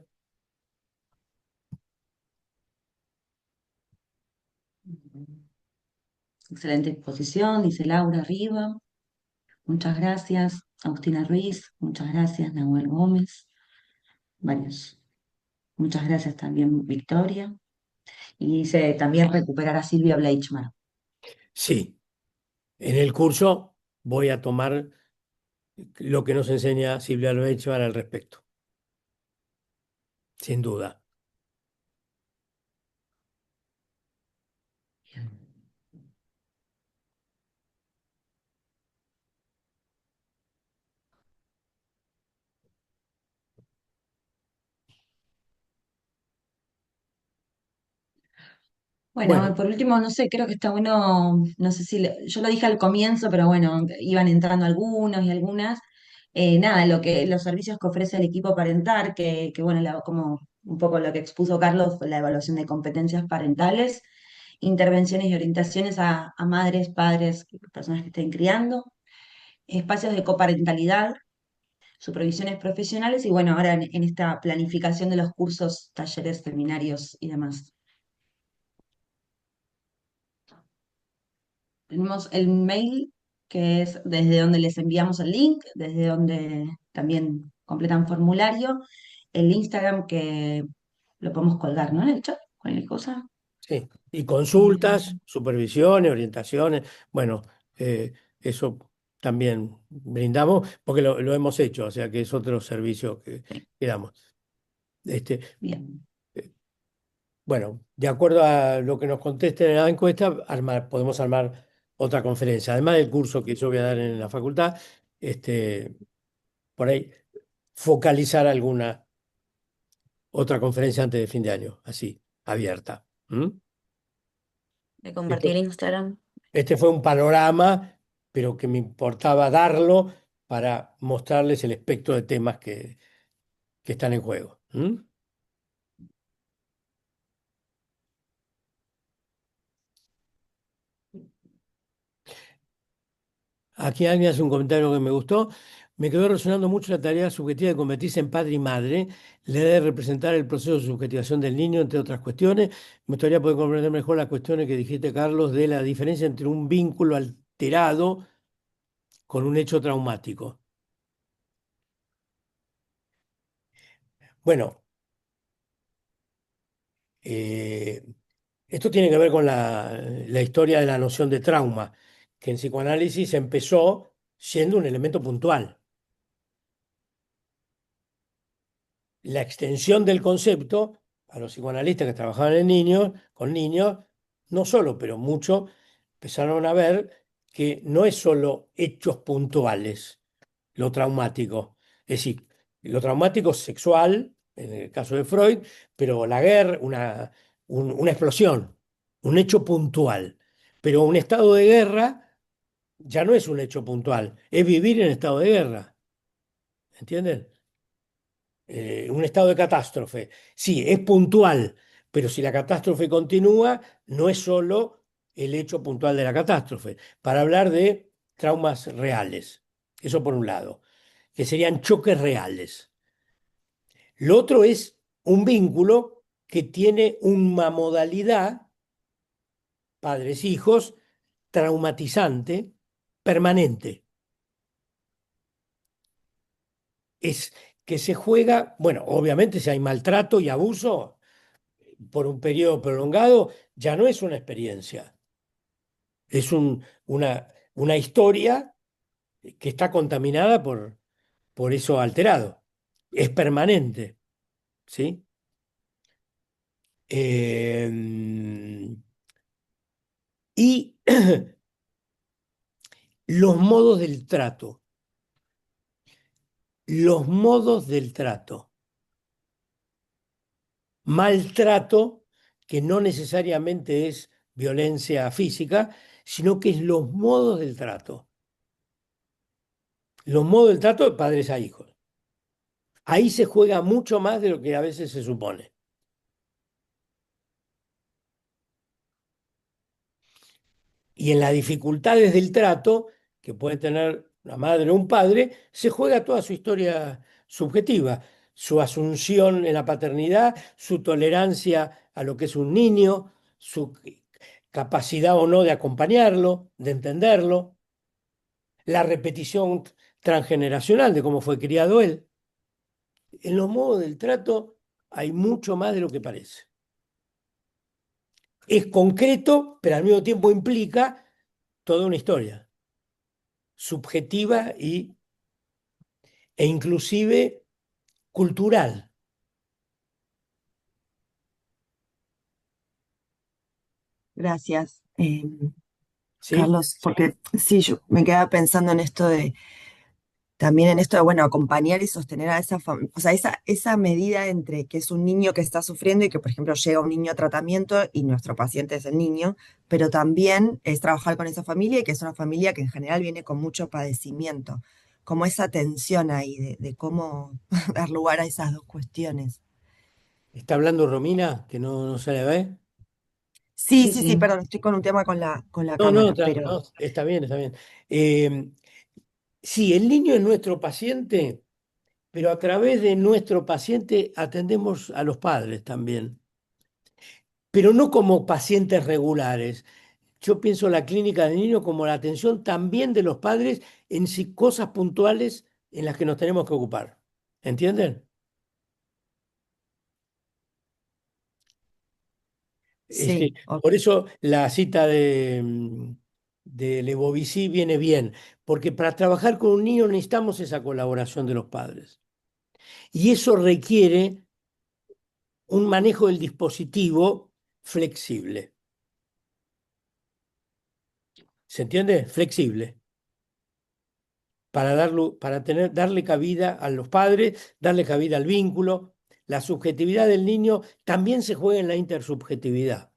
Excelente exposición, dice Laura Riva. Muchas gracias. Agustina Ruiz, muchas gracias. Nahuel Gómez, varios. Muchas gracias también, Victoria. Y dice también recuperar a Silvia Bleichmar. Sí, en el curso voy a tomar lo que nos enseña Silvia Loechar al respecto, sin duda. Bueno, Bueno, por último, no sé, creo que está bueno, no sé si yo lo dije al comienzo, pero bueno, iban entrando algunos y algunas. Nada, los servicios que ofrece el equipo parental, que bueno, como un poco lo que expuso Carlos, fue la evaluación de competencias parentales, intervenciones y orientaciones a madres, padres, personas que estén criando, espacios de coparentalidad, supervisiones profesionales y bueno, ahora en esta planificación de los cursos, talleres, seminarios y demás. Tenemos el mail, que es desde donde les enviamos el link, desde donde también completan formulario, el Instagram que lo podemos colgar, ¿no? En el chat, cualquier cosa. sí. Y Eh, consultas, supervisiones, orientaciones, bueno, eso también brindamos porque lo hemos hecho, o sea que es otro servicio que damos. Este, bien, bueno, de acuerdo a lo que nos conteste en la encuesta, podemos armar otra conferencia. Además del curso que yo voy a dar en la facultad, por ahí focalizar alguna otra conferencia antes de fin de año, así, abierta. ¿Mm? De Esto- compartir Instagram. Este fue un panorama, pero que me importaba darlo para mostrarles el espectro de temas que están en juego. ¿Mm? Aquí alguien hace un comentario que me gustó. Me quedó resonando mucho la tarea subjetiva de convertirse en padre y madre, la idea de representar el proceso de subjetivación del niño, entre otras cuestiones. Me gustaría poder comprender mejor las cuestiones que dijiste, Carlos, de la diferencia entre un vínculo alterado con un hecho traumático. Bueno, eh, esto tiene que ver con la historia de la noción de trauma, que en psicoanálisis empezó siendo un elemento puntual. La extensión del concepto a los psicoanalistas que trabajaban en niños, con niños, no solo, pero mucho, empezaron a ver que no es solo hechos puntuales lo traumático. Es decir, lo traumático sexual, en el caso de Freud, pero la guerra, una explosión, un hecho puntual. Pero un estado de guerra ya no es un hecho puntual, es vivir en estado de guerra. ¿Entienden? Un estado de catástrofe. Sí, es puntual, pero si la catástrofe continúa, no es solo el hecho puntual de la catástrofe. Para hablar de traumas reales, eso por un lado, que serían choques reales. Lo otro es un vínculo que tiene una modalidad, padres-hijos, traumatizante, permanente. Es que se juega, bueno, obviamente si hay maltrato y abuso por un periodo prolongado, ya no es una experiencia, es una historia que está contaminada por eso alterado. Es permanente, ¿sí? Eh, y los modos del trato, los modos del trato. maltrato que no necesariamente es violencia física, sino que es los modos del trato. Los modos del trato de padres a hijos. Ahí se juega mucho más de lo que a veces se supone. Y en las dificultades del trato que puede tener una madre o un padre, se juega toda su historia subjetiva, su asunción en la paternidad, su tolerancia a lo que es un niño, su capacidad o no de acompañarlo, de entenderlo, la repetición transgeneracional de cómo fue criado él. En los modos del trato hay mucho más de lo que parece. Es concreto, pero al mismo tiempo implica toda una historia subjetiva e inclusive cultural. Gracias, ¿Sí? Carlos, porque sí, yo me quedaba pensando en esto de, también en esto de, bueno, acompañar y sostener a esa familia, o sea, esa medida entre que es un niño que está sufriendo y que, por ejemplo, llega un niño a tratamiento y nuestro paciente es el niño, pero también es trabajar con esa familia y que es una familia que en general viene con mucho padecimiento, como esa tensión ahí de cómo dar lugar a esas dos cuestiones. ¿Está hablando Romina, que no se le ve? Sí, Sí, sí, sí, sí. perdón, estoy con un tema con la No, no, cámara, pero no, está bien, está bien. Eh, sí, el niño es nuestro paciente, pero a través de nuestro paciente atendemos a los padres también, pero no como pacientes regulares. Yo pienso la clínica del niño como la atención también de los padres en cosas puntuales en las que nos tenemos que ocupar. ¿Entienden? sí, ok. Por eso la cita de Lebovici viene bien, porque para trabajar con un niño necesitamos esa colaboración de los padres. Y eso requiere un manejo del dispositivo flexible. ¿Se entiende? Flexible. Darle cabida a los padres, darle cabida al vínculo. La subjetividad del niño también se juega en la intersubjetividad.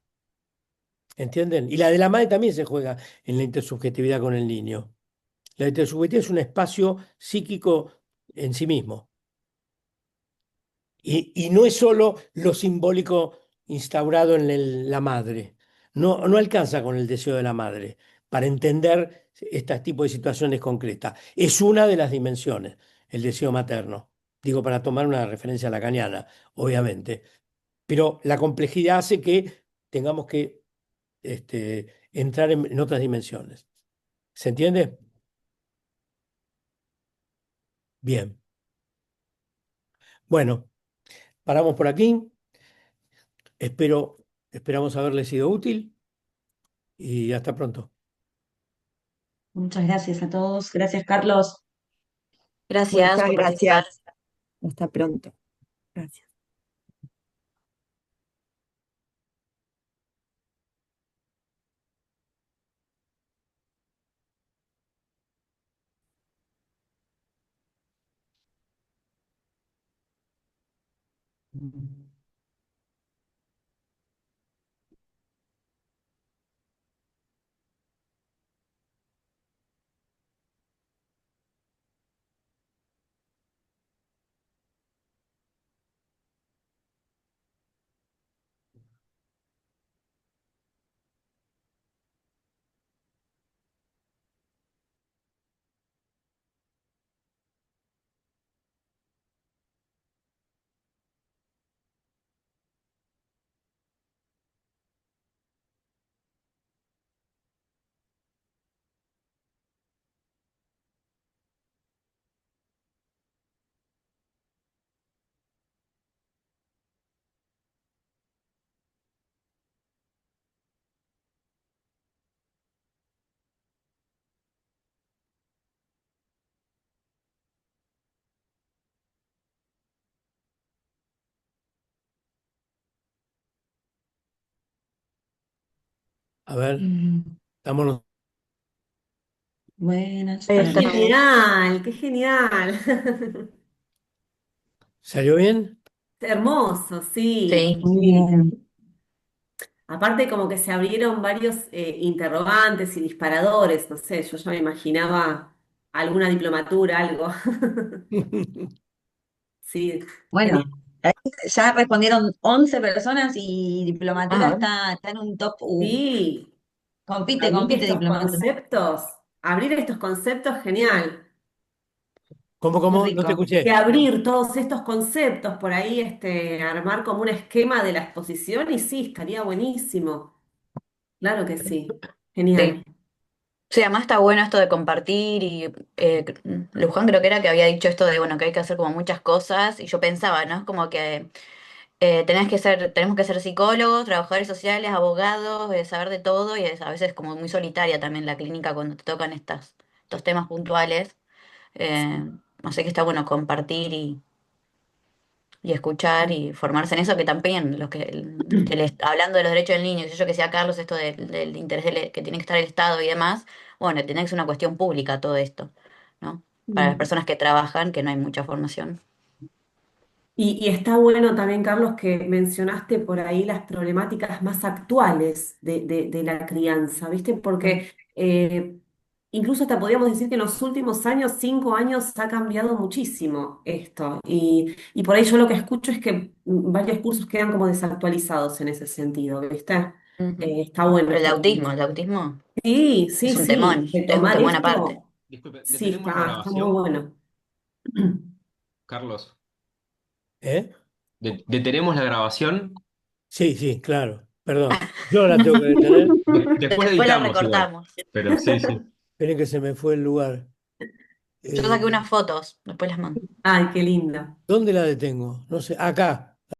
¿Entienden? Y la de la madre también se juega en la intersubjetividad con el niño. La intersubjetividad es un espacio psíquico en sí mismo. Y no es solo lo simbólico instaurado en la madre. No, no alcanza con el deseo de la madre para entender este tipo de situaciones concretas. Es una de las dimensiones, el deseo materno. Digo, para tomar una referencia lacaniana, obviamente. Pero la complejidad hace que tengamos que entrar en otras dimensiones. ¿Se entiende? Bien. Bueno, paramos por aquí. Esperamos haberle sido útil y hasta pronto. Muchas gracias a todos. Gracias, Carlos. Gracias Muchas por participar. gracias. Hasta pronto. Gracias. A ver, Mm, estamos. Buenas Ahí ¡Qué está. tardes. genial! ¡Qué genial! ¿Salió bien? Hermoso, sí, Sí, Muy sí. bien. Aparte como que se abrieron varios interrogantes y disparadores, no sé, yo ya me imaginaba alguna diplomatura, algo. Sí, Bueno, genial. ahí ya respondieron 11 personas y diplomatura ah, está en un top. Sí, Compite, abrir compite estos diplomatura. conceptos, abrir estos conceptos, genial. ¿Cómo, Muy cómo? No te rico. Que escuché. abrir todos estos conceptos por ahí, armar como un esquema de la exposición y sí, estaría buenísimo. Claro que sí, sí. genial. Sí, además está bueno esto de compartir y Luján creo que era que había dicho esto de, bueno, que hay que hacer como muchas cosas y yo pensaba, ¿no? Es como que tenemos que ser psicólogos, trabajadores sociales, abogados, saber de todo y es a veces como muy solitaria también la clínica cuando te tocan estos temas puntuales. Eh, Así que está bueno compartir y escuchar y formarse en eso, que también hablando de los derechos del niño, que sé yo que sea Carlos, esto del interés que tiene que estar el Estado y demás, bueno, tiene que ser una cuestión pública todo esto, ¿no? Para las Mm. personas que trabajan, que no hay mucha formación. Y está bueno también, Carlos, que mencionaste por ahí las problemáticas más actuales de la crianza, ¿viste? Mm. Porque incluso hasta podríamos decir que en los últimos años, 5 años, ha cambiado muchísimo esto. Y por ahí yo lo que escucho es que varios cursos quedan como desactualizados en ese sentido, ¿viste? Ujú. Está bueno Pero esto que el autismo sí, es sí, sí, de un tomar temón aparte. esto, Disculpe, sí, ¿detenemos la está muy grabación? bueno. Carlos, ¿Eh? ¿detenemos la grabación? Sí, sí, claro. Perdón. Yo la tengo que detener. Después Después la editamos igual, recortamos. pero sí, sí. Esperen que se me fue el lugar. Yo Eh, saqué unas fotos, después las mando. Ay, qué lindo. ¿Dónde la detengo? No sé. Acá.